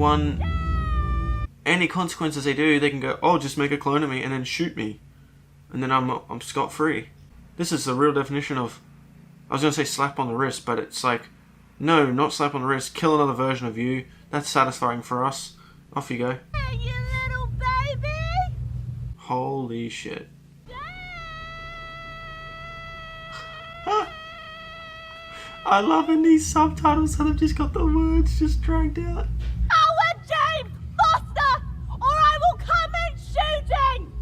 consequences they do, they can go, oh, just make a clone of me and then shoot me. And then I'm scot-free. This is the real definition of, I was going to say slap on the wrist, but it's like, no, not slap on the wrist, kill another version of you. That's satisfying for us. Off you go. Hey, you little baby! Holy shit. I love in these subtitles that have just got the words just dragged out. Howard James Foster, or I will come in shooting!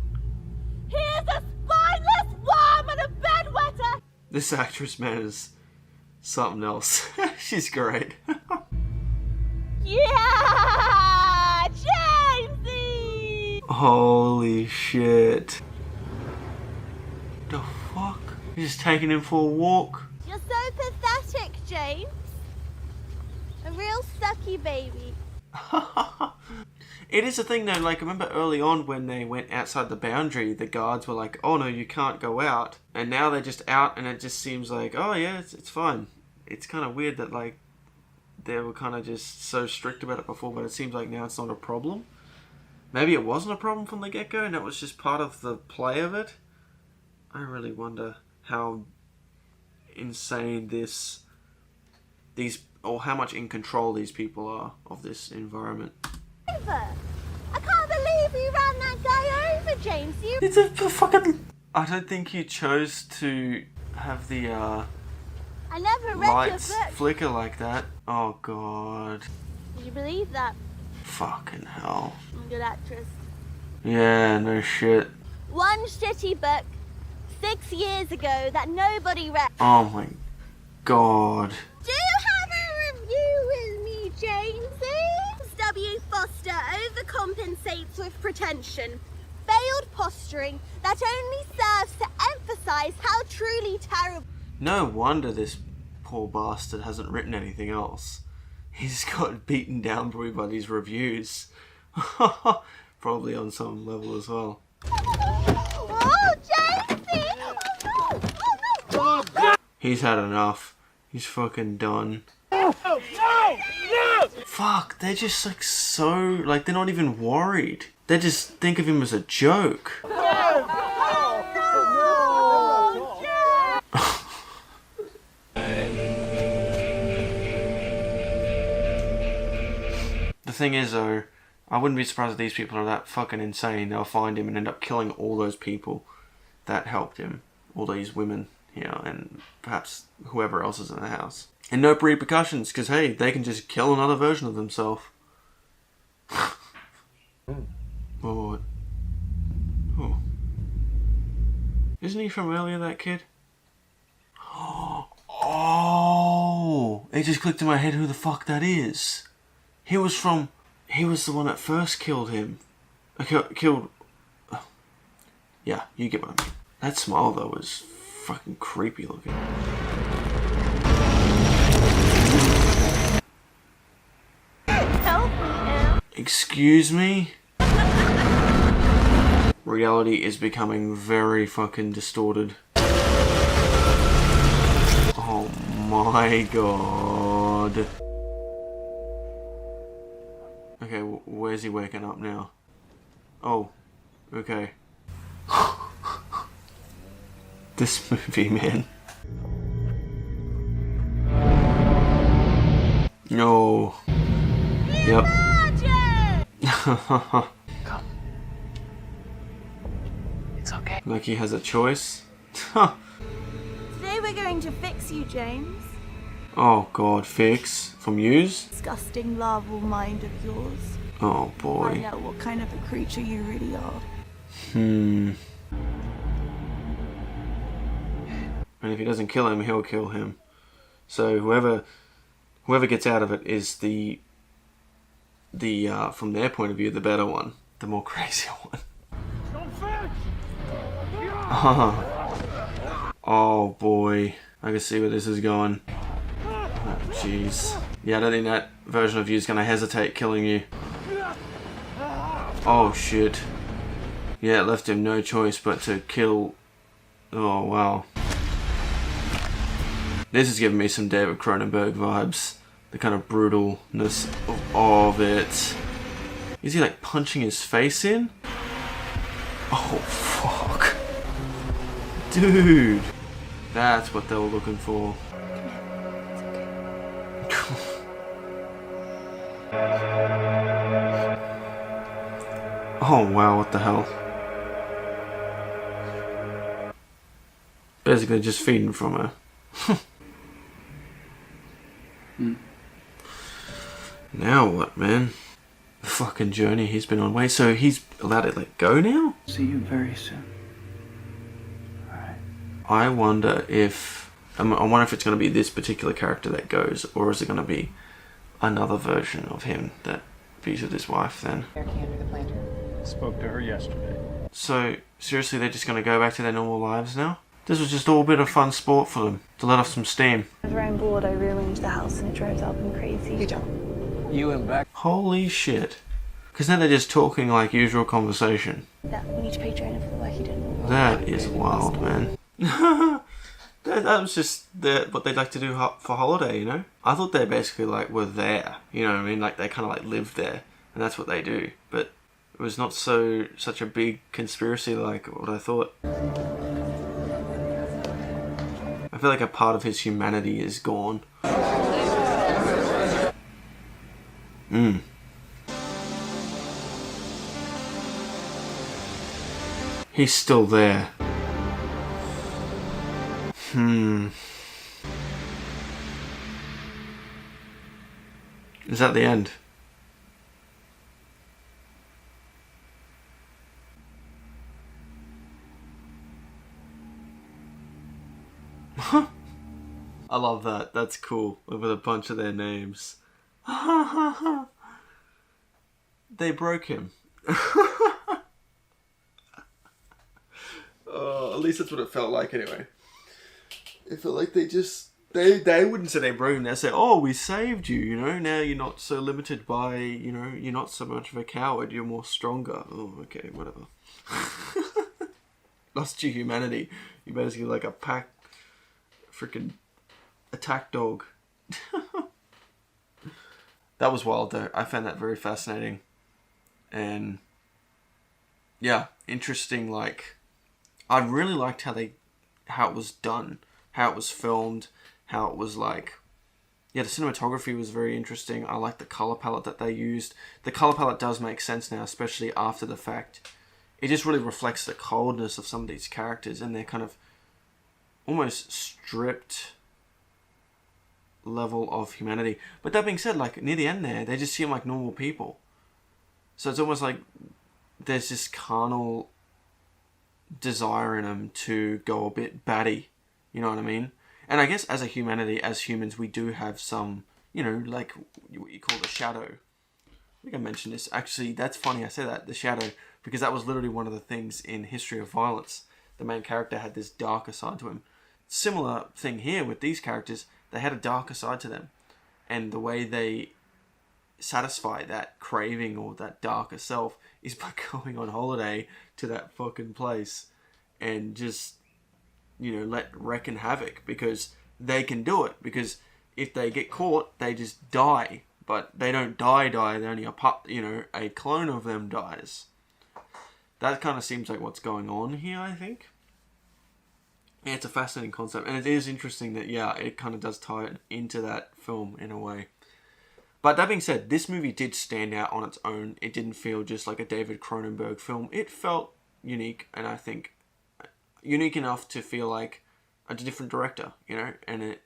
He is a spineless worm and a bedwetter! This actress, man, is something else. She's great. Yeah! Jamesy! Holy shit. The fuck? You're just taking him for a walk? You're so pathetic, James. A real sucky baby. It is a thing though, like, I remember early on when they went outside the boundary, the guards were like, oh no, you can't go out. And now they're just out and it just seems like, oh yeah, it's fine. It's kind of weird that, like, they were kind of just so strict about it before, but it seems like now it's not a problem. Maybe it wasn't a problem from the get-go and it was just part of the play of it. I really wonder how insane or how much in control these people are of this environment. I can't believe you ran that guy over, James. It's a fucking... I don't think you chose to have the I never read lights your book. flicker like that. Oh god. Did you believe that? Fucking hell. I'm a good actress. Yeah, no shit. One shitty book 6 years ago that nobody read. Oh my god. Do you have a review with me, Jamesy? W. Foster overcompensates with pretension, failed posturing that only serves to emphasize how truly terrible. No wonder this poor bastard hasn't written anything else. He's got beaten down probably by these reviews. Probably on some level as well. Oh, Jamesy! Oh no! Oh no! He's had enough. He's fucking done. No! Fuck, they're just like so, like, they're not even worried. They just think of him as a joke. The thing is though, I wouldn't be surprised if these people are that fucking insane. They'll find him and end up killing all those people that helped him. All these women, you know, and perhaps whoever else is in the house. And no repercussions, because hey, they can just kill another version of themselves. Oh. Oh. Isn't he from earlier, that kid? Oh! It just clicked in my head who the fuck that is. He was the one that first killed him. Killed... Yeah, you get what I mean. That smile, though, was fucking creepy looking. Help me, Excuse me? Reality is becoming very fucking distorted. Oh my god. Okay, where's he waking up now? Oh, okay. This movie, man. No. Yep. Come. It's okay. Like he has a choice? Today we're going to fix you, James. Oh god, fix? From yous? Disgusting larval mind of yours. Oh boy. Find out what kind of a creature you really are. And if he doesn't kill him, he'll kill him. So whoever gets out of it is the from their point of view, the better one. The more crazy one. Oh boy. I can see where this is going. Oh jeez. Yeah, I don't think that version of you is going to hesitate killing you. Oh shit. Yeah, it left him no choice but to kill... Oh wow. This is giving me some David Cronenberg vibes. The kind of brutalness of it. Is he like punching his face in? Oh fuck. Dude. That's what they were looking for. Oh wow, what the hell. Basically just feeding from her. Now what, man? The fucking journey he's been on. Wait, so he's allowed to let go now? See you very soon. Alright. I wonder if it's going to be this particular character that goes, or is it going to be another version of him that be with his wife then? Spoke to her yesterday. So, seriously, they're just going to go back to their normal lives now? This was just all a bit of fun sport for them, to let off some steam. Whenever I'm bored, I rearrange the house and it drives Alvin crazy. You don't. You and Beck. Holy shit. Because now they're just talking like usual conversation. Yeah, we need to pay Jonah for the work he did. That is wild, man. that was just what they'd like to do for holiday, you know? I thought they basically like were there, you know what I mean? Like they kind of like lived there, and that's what they do. But it was not such a big conspiracy like what I thought. I feel like a part of his humanity is gone. He's still there. Is that the end? I love that. That's cool. With a bunch of their names. They broke him. At least that's what it felt like anyway. It felt like they wouldn't say they broke him. They'd say, oh, we saved you, you know. Now you're not so limited by, you know, you're not so much of a coward. You're more stronger. Oh, okay, whatever. Lost your humanity. You're basically like a freaking attack dog. That was wild though. I found that very fascinating. And yeah, interesting. Like, I really liked how it was done, how it was filmed, how it was like, yeah, the cinematography was very interesting. I like the color palette that they used. The color palette does make sense now, especially after the fact. It just really reflects the coldness of some of these characters and their kind of almost stripped level of humanity. But that being said, like near the end there, they just seem like normal people. So it's almost like there's this carnal desire in them to go a bit batty. You know what I mean? And I guess as a humanity, as humans, we do have some, you know, like what you call the shadow. I think I mentioned this. Actually, that's funny I say that, the shadow, because that was literally one of the things in History of Violence. The main character had this darker side to him. Similar thing here with these characters, they had a darker side to them. And the way they satisfy that craving or that darker self is by going on holiday to that fucking place and just, you know, wreaking havoc, because they can do it. Because if they get caught, they just die. But they don't die. They're only a clone of them dies. That kind of seems like what's going on here, I think. Yeah, it's a fascinating concept. And it is interesting that, yeah, it kind of does tie it into that film in a way. But that being said, this movie did stand out on its own. It didn't feel just like a David Cronenberg film. It felt unique, and I think unique enough to feel like a different director, you know. And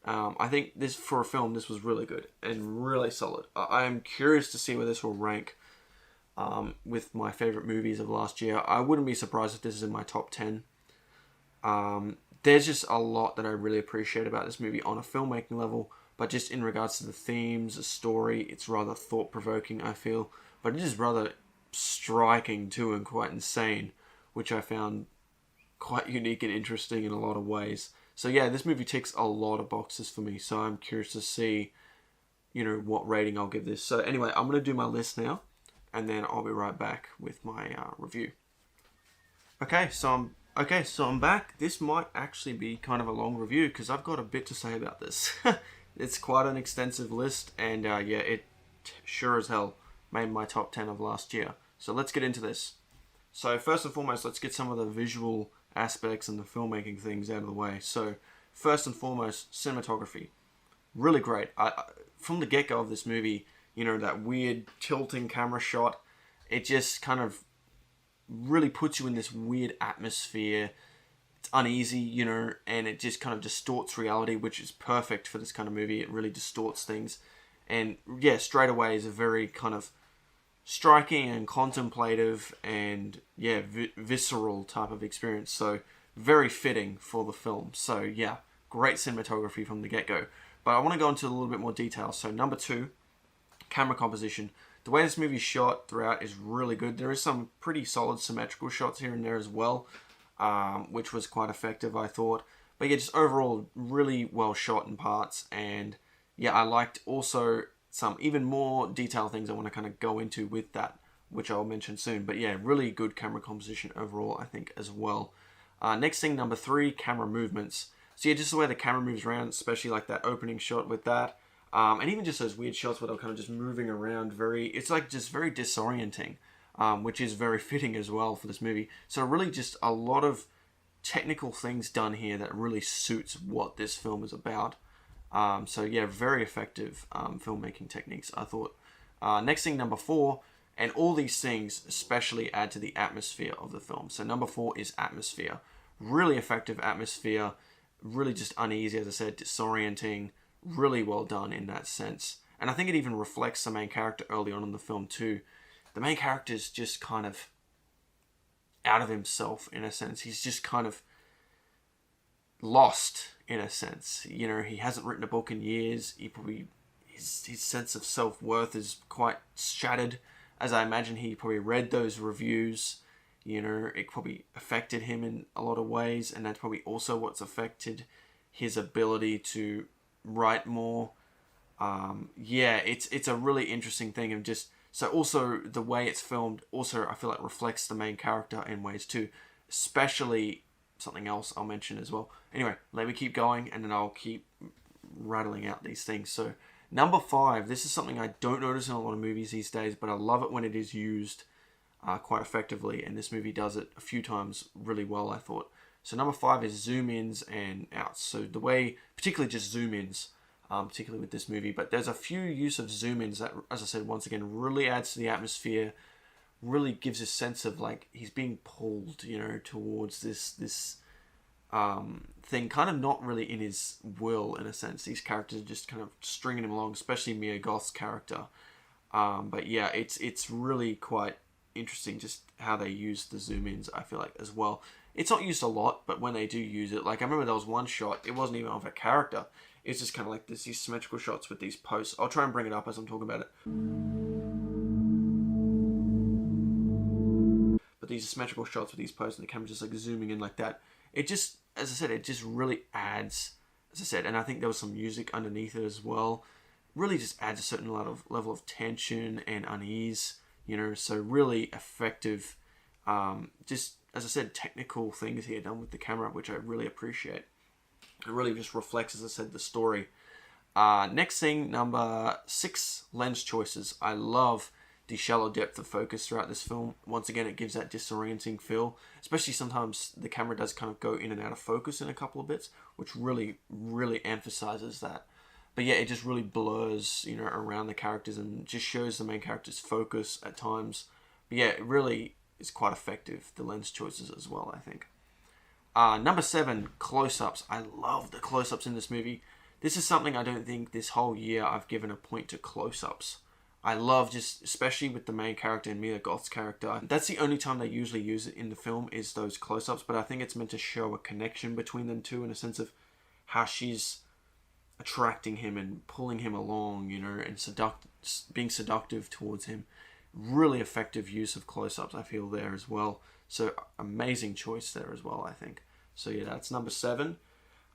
I think this, for a film, this was really good and really solid. I am curious to see where this will rank with my favorite movies of last year. I wouldn't be surprised if this is in my top 10. There's just a lot that I really appreciate about this movie on a filmmaking level, but just in regards to the themes, the story, it's rather thought-provoking, I feel. But it is rather striking too, and quite insane, which I found quite unique and interesting in a lot of ways. So yeah, this movie ticks a lot of boxes for me, so I'm curious to see, you know, what rating I'll give this. So anyway, I'm going to do my list now, and then I'll be right back with my review. Okay, so I'm back. This might actually be kind of a long review, because I've got a bit to say about this. It's quite an extensive list, and yeah, it sure as hell made my top 10 of last year. So let's get into this. So first and foremost, let's get some of the visual aspects and the filmmaking things out of the way. So first and foremost, cinematography. Really great. From the get-go of this movie, you know, that weird tilting camera shot, it just kind of really puts you in this weird atmosphere. it's uneasy, you know, and it just kind of distorts reality, which is perfect for this kind of movie. It really distorts things. And yeah, straight away is a very kind of striking and contemplative and yeah, visceral type of experience. So very fitting for the film. So yeah, great cinematography from the get-go. But I want to go into a little bit more detail. So number 2, camera composition. The way this movie's shot throughout is really good. There is some pretty solid symmetrical shots here and there as well, which was quite effective, I thought. But yeah, just overall really well shot in parts. And yeah, I liked also some even more detailed things I want to kind of go into with that, which I'll mention soon. But yeah, really good camera composition overall, I think, as well. Next thing, number 3, camera movements. So yeah, just the way the camera moves around, especially like that opening shot with that. And even just those weird shots where they're kind of just moving around it's like just very disorienting, which is very fitting as well for this movie. So really just a lot of technical things done here that really suits what this film is about. So yeah, very effective filmmaking techniques, I thought. Next thing, number 4, and all these things especially add to the atmosphere of the film. So number 4 is atmosphere. Really effective atmosphere, really just uneasy, as I said, disorienting, really well done in that sense. And I think it even reflects the main character early on in the film too. The main character is just kind of out of himself in a sense. He's just kind of lost in a sense. You know, he hasn't written a book in years. His sense of self-worth is quite shattered, as I imagine he probably read those reviews. You know, it probably affected him in a lot of ways, and that's probably also what's affected his ability to write more. Yeah, it's a really interesting thing, and just so also the way it's filmed also I feel like reflects the main character in ways too, especially something else I'll mention as well. Anyway, let me keep going, and then I'll keep rattling out these things. So number 5, this is something I don't notice in a lot of movies these days, but I love it when it is used quite effectively, and this movie does it a few times really well, I thought. So number 5 is zoom ins and outs. So the way, particularly just zoom ins, particularly with this movie, but there's a few use of zoom ins that, as I said, once again, really adds to the atmosphere, really gives a sense of like he's being pulled, you know, towards this thing, kind of not really in his will in a sense. These characters are just kind of stringing him along, especially Mia Goth's character. But yeah, it's really quite interesting just how they use the zoom ins, I feel like, as well. It's not used a lot, but when they do use it, like I remember there was one shot, it wasn't even of a character, it's just kind of like these symmetrical shots with these posts. I'll try and bring it up as I'm talking about it. But these symmetrical shots with these posts and the camera just like zooming in like that, it just, as I said, it just really adds, as I said, and I think there was some music underneath it as well, really just adds a certain level of tension and unease, you know, so really effective, just, as I said, technical things here done with the camera, which I really appreciate. It really just reflects, as I said, the story. Next thing, number 6, lens choices. I love the shallow depth of focus throughout this film. Once again, it gives that disorienting feel, especially sometimes the camera does kind of go in and out of focus in a couple of bits, which really, really emphasizes that. But yeah, it just really blurs, you know, around the characters and just shows the main character's focus at times. But yeah, it really is quite effective, the lens choices as well, I think. Number 7, close-ups. I love the close-ups in this movie. This is something I don't think this whole year I've given a point to close-ups. I love just, especially with the main character and Mia Goth's character, that's the only time they usually use it in the film is those close-ups, but I think it's meant to show a connection between them two in a sense of how she's attracting him and pulling him along, you know, and being seductive towards him. Really effective use of close-ups, I feel, there as well. So amazing choice there as well, I think. So yeah, that's number 7.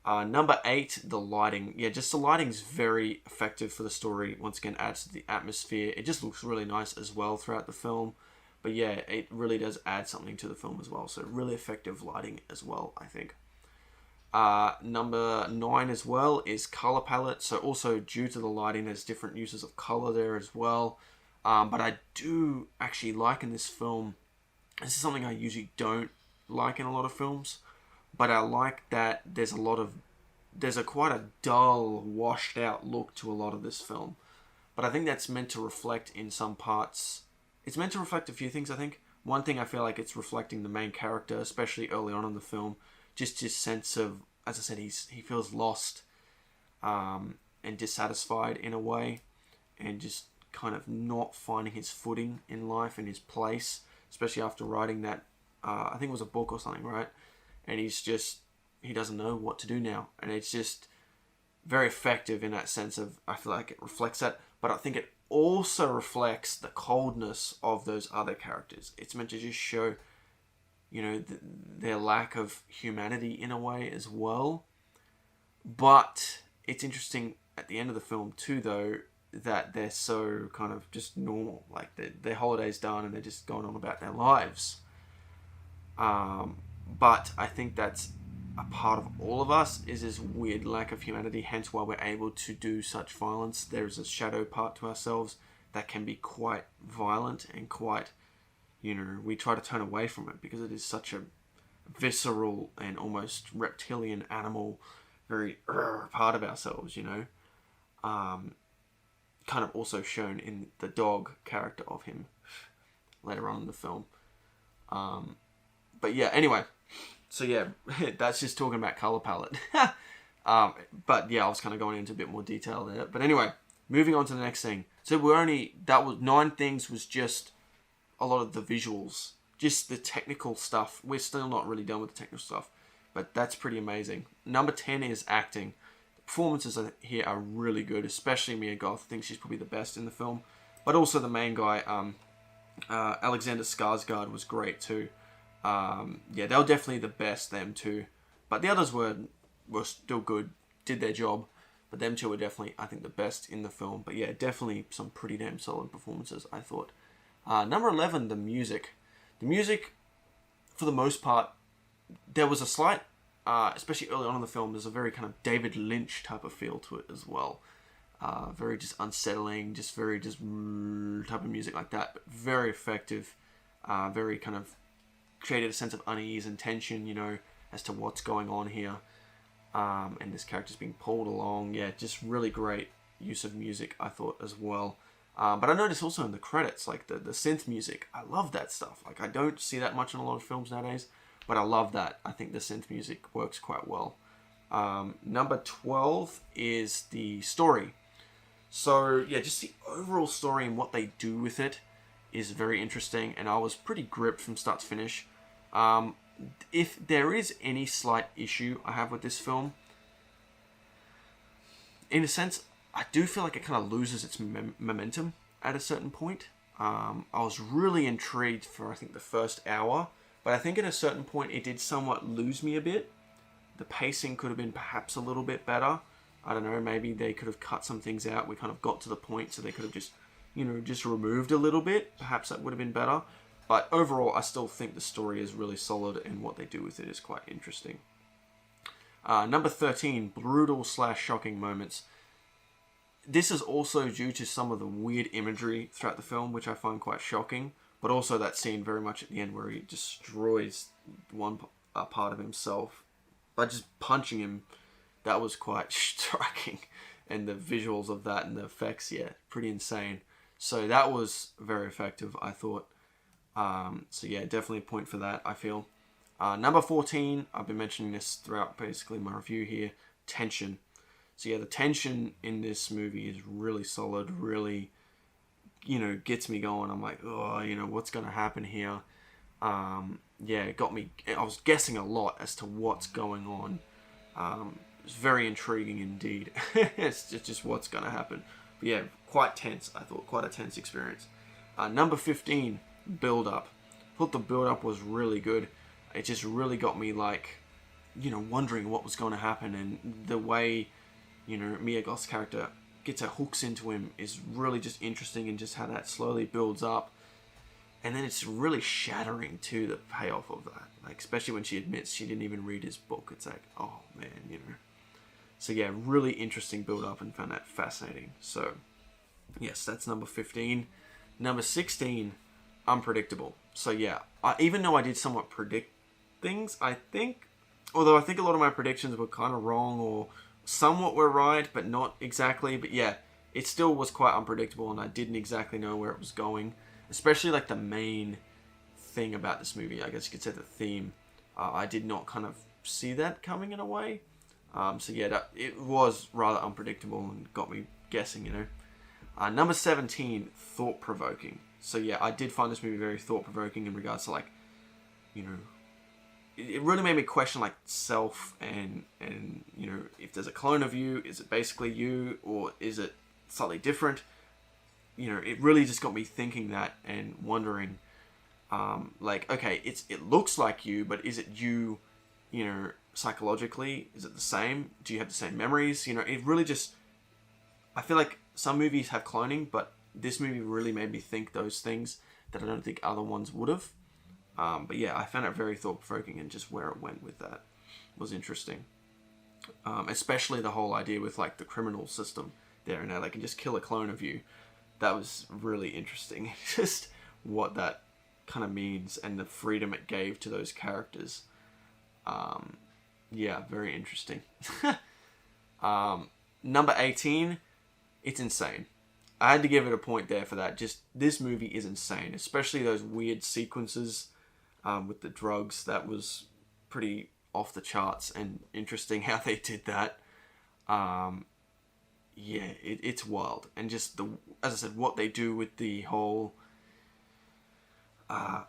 Number 8, the lighting. Yeah, just the lighting's very effective for the story. Once again, adds to the atmosphere. It just looks really nice as well throughout the film. But yeah, it really does add something to the film as well. So really effective lighting as well, I think. Number 9 as well is color palette. So also due to the lighting, there's different uses of color there as well. But I do actually like in this film, this is something I usually don't like in a lot of films, but I like that there's quite a dull, washed out look to a lot of this film. But I think that's meant to reflect in some parts. It's meant to reflect a few things, I think. One thing, I feel like it's reflecting the main character, especially early on in the film, just his sense of, as I said, he feels lost and dissatisfied in a way, and just kind of not finding his footing in life and his place, especially after writing that, I think it was a book or something, right? And he doesn't know what to do now. And it's just very effective in that sense of, I feel like it reflects that, but I think it also reflects the coldness of those other characters. It's meant to just show, their lack of humanity in a way as well. But it's interesting at the end of the film too, though, that they're so kind of just normal. Like their holiday's done and they're just going on about their lives. But I think that's a part of all of us, is this weird lack of humanity, hence why we're able to do such violence. There's a shadow part to ourselves that can be quite violent and quite, we try to turn away from it because it is such a visceral and almost reptilian animal, very part of ourselves, kind of also shown in the dog character of him later on in the film. But yeah, anyway, so yeah, that's just talking about color palette. But yeah, I was kind of going into a bit more detail there. But anyway, moving on to the next thing. So that was 9 things was just a lot of the visuals, just the technical stuff. We're still not really done with the technical stuff, but that's pretty amazing. Number 10 is acting. The performances here are really good, especially Mia Goth. I think she's probably the best in the film. But also the main guy, Alexander Skarsgård, was great too. Yeah, they were definitely the best, them two. But the others were still good, did their job. But them two were definitely, I think, the best in the film. But yeah, definitely some pretty damn solid performances, I thought. Number 11, the music. The music, for the most part, there was a slight, especially early on in the film, there's a very kind of David Lynch type of feel to it as well. Very just unsettling, just very just type of music like that. But very effective, very kind of created a sense of unease and tension, as to what's going on here. And this character's being pulled along. Yeah, just really great use of music, I thought, as well. But I noticed also in the credits, like the synth music, I love that stuff. Like, I don't see that much in a lot of films nowadays, but I love that. I think the synth music works quite well. Number 12 is the story. So, yeah, just the overall story and what they do with it is very interesting, and I was pretty gripped from start to finish. If there is any slight issue I have with this film, in a sense, I do feel like it kind of loses its momentum at a certain point. I was really intrigued for, I think, the first hour, but I think at a certain point it did somewhat lose me a bit. The pacing could have been perhaps a little bit better. I don't know, maybe they could have cut some things out. We kind of got to the point, so they could have just, just removed a little bit. Perhaps that would have been better. But overall, I still think the story is really solid, and what they do with it is quite interesting. Number 13, brutal/shocking moments. This is also due to some of the weird imagery throughout the film, which I find quite shocking. But also that scene very much at the end where he destroys one part of himself by just punching him. That was quite striking. And the visuals of that and the effects, yeah, pretty insane. So that was very effective, I thought. So yeah, definitely a point for that, I feel. Number 14, I've been mentioning this throughout basically my review here, tension. So yeah, the tension in this movie is really solid, really, gets me going. I'm like, oh, what's going to happen here? Yeah, it got me, I was guessing a lot as to what's going on. It's very intriguing indeed. It's just what's going to happen. But yeah, quite tense, I thought, quite a tense experience. Number 15, build-up. I thought the build-up was really good. It just really got me, like, wondering what was going to happen, and the way, Mia Goth's character gets her hooks into him is really just interesting, and just how that slowly builds up. And then it's really shattering, too, the payoff of that. Like, especially when she admits she didn't even read his book. It's like, oh, man, So, yeah, really interesting build-up, and found that fascinating. So, yes, that's number 15. Number 16, unpredictable. So, yeah, even though I did somewhat predict things, I think a lot of my predictions were kind of wrong, or somewhat were right, but not exactly. But yeah, it still was quite unpredictable, and I didn't exactly know where it was going. Especially like the main thing about this movie, I guess you could say the theme. I did not kind of see that coming in a way. So yeah, it was rather unpredictable and got me guessing, you know. Number 17, thought-provoking. So yeah, I did find this movie very thought-provoking in regards to, like, you know, it really made me question, like, self and you know, if there's a clone of you, is it basically you, or is it slightly different? You know, it really just got me thinking that and wondering, like, okay, it looks like you, but is it you, you know, psychologically? Is it the same? Do you have the same memories? You know, it really just, I feel like some movies have cloning, but this movie really made me think those things that I don't think other ones would have. But yeah, I found it very thought-provoking, and just where it went with that was interesting. Especially the whole idea with, like, the criminal system there, and how they can just kill a clone of you. That was really interesting. Just what that kind of means and the freedom it gave to those characters. Yeah, very interesting. Number 18, it's insane. I had to give it a point there for that. Just, this movie is insane, especially those weird sequences with the drugs. That was pretty off the charts and interesting how they did that. Yeah, it's wild. And just, as I said, what they do with the whole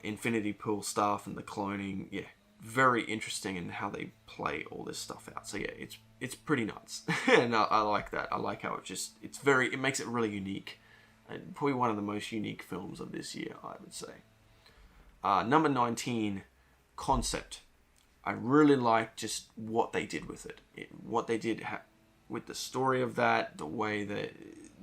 infinity pool stuff and the cloning, yeah, very interesting in how they play all this stuff out. So yeah, it's pretty nuts. And I like that. I like how it makes it really unique. And probably one of the most unique films of this year, I would say. Number 19, Concept. I really like just what they did with it. What they did with the story of that, the way that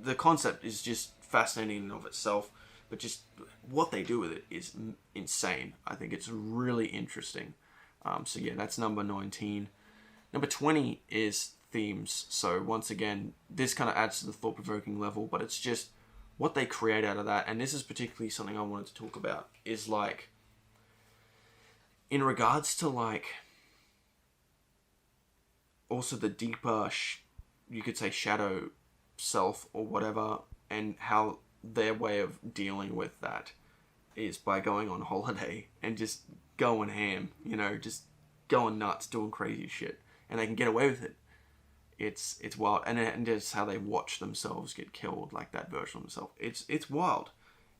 the concept is just fascinating in and of itself, but just what they do with it is insane. I think it's really interesting. So yeah, that's number 19. Number 20 is themes. So once again, this kind of adds to the thought-provoking level, but it's just what they create out of that. And this is particularly something I wanted to talk about, is like, in regards to, like, also the deeper, you could say, shadow self or whatever, and how their way of dealing with that is by going on holiday and just going ham, you know, just going nuts, doing crazy shit, and they can get away with it. It's wild, and just how they watch themselves get killed, like that version of themselves. It's wild,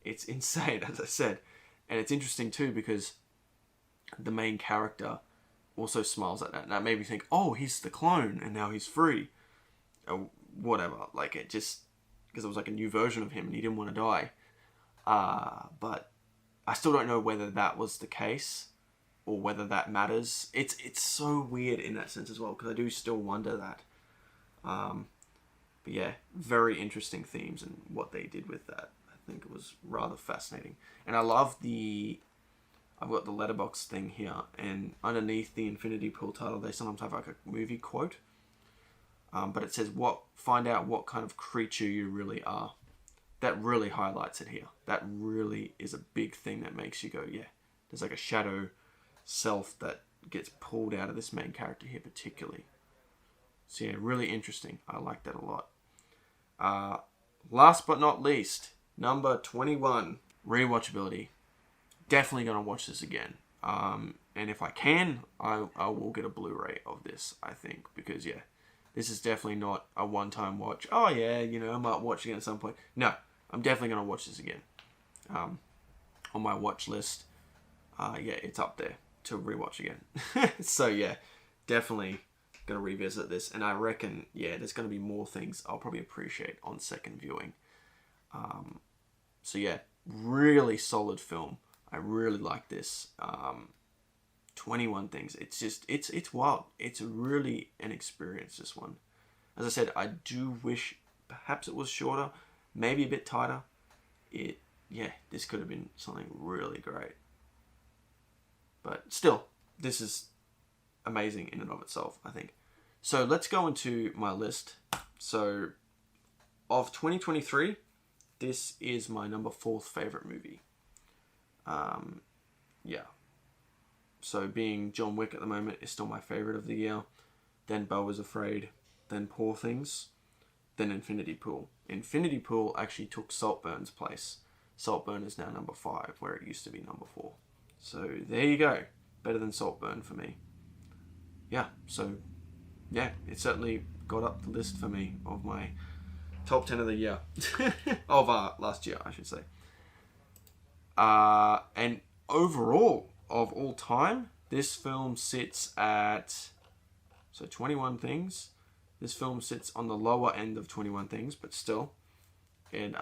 it's insane, as I said, and it's interesting too because the main character also smiles at that, and that made me think, oh, he's the clone, and now he's free, or whatever. Like, it just, because it was like a new version of him, and he didn't want to die. But I still don't know whether that was the case, or whether that matters. It's so weird in that sense as well, because I do still wonder that. But yeah, very interesting themes and what they did with that. I think it was rather fascinating. And I love I've got the letterbox thing here, and underneath the Infinity Pool title, they sometimes have like a movie quote. But it says, find out what kind of creature you really are. That really highlights it here. That really is a big thing that makes you go, yeah, there's like a shadow self that gets pulled out of this main character here particularly. So yeah, really interesting. I like that a lot. Last but not least, number 21, rewatchability. Definitely going to watch this again. And if I can, I will get a Blu-ray of this, I think. Because yeah, this is definitely not a one-time watch. Oh yeah, you know, I might watch it again at some point. No, I'm definitely going to watch this again. On my watch list. Yeah, it's up there to rewatch again. So yeah, definitely going to revisit this. And I reckon, yeah, there's going to be more things I'll probably appreciate on second viewing. So yeah, really solid film. I really like this. 21 things. It's just, it's wild. It's really an experience, this one. As I said, I do wish perhaps it was shorter, maybe a bit tighter. Yeah, this could have been something really great. But still, this is amazing in and of itself, I think. So let's go into my list. So of 2023, this is my number 4th favorite movie. Yeah. So being John Wick at the moment is still my favorite of the year. Then Beau is Afraid. Then Poor Things. Then Infinity Pool. Infinity Pool actually took Saltburn's place. Saltburn is now number 5, where it used to be number 4. So there you go. Better than Saltburn for me. yeah, so yeah, it certainly got up the list for me of my top 10 of the year. Of last year, I should say. And overall, of all time, this film sits at, so 21 Things. This film sits on the lower end of 21 Things, but still. And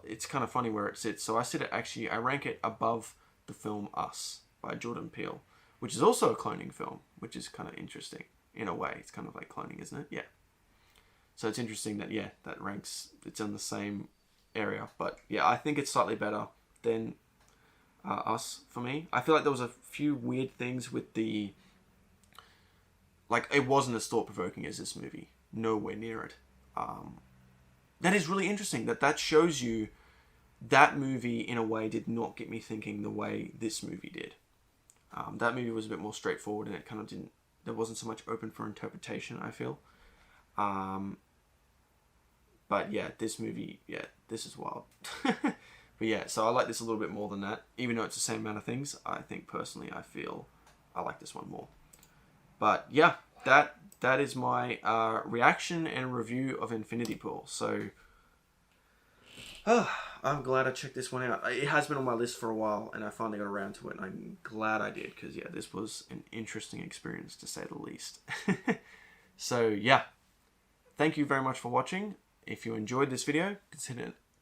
it's kind of funny where it sits. So I rank it above the film Us by Jordan Peele, which is also a cloning film, which is kind of interesting in a way. It's kind of like cloning, isn't it? Yeah. So it's interesting that, yeah, that ranks, it's in the same area. But yeah, I think it's slightly better than Us for me. I feel like there was a few weird things with the, like, it wasn't as thought-provoking as this movie. Nowhere near it. That is really interesting. That shows you that movie, in a way, did not get me thinking the way this movie did. That movie was a bit more straightforward, and it kind of didn't, there wasn't so much open for interpretation, I feel. But yeah, this movie, yeah, this is wild. But yeah, so I like this a little bit more than that. Even though it's the same amount of things, I think personally I feel I like this one more. But yeah, that is my reaction and review of Infinity Pool. So I'm glad I checked this one out. It has been on my list for a while, and I finally got around to it, and I'm glad I did, because yeah, this was an interesting experience to say the least. So yeah, thank you very much for watching. If you enjoyed this video,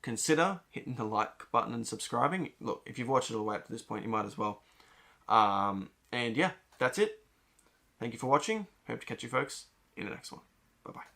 consider hitting the like button and subscribing. Look, if you've watched it all the way up to this point, you might as well. And yeah, that's it. Thank you for watching. Hope to catch you folks in the next one. Bye-bye.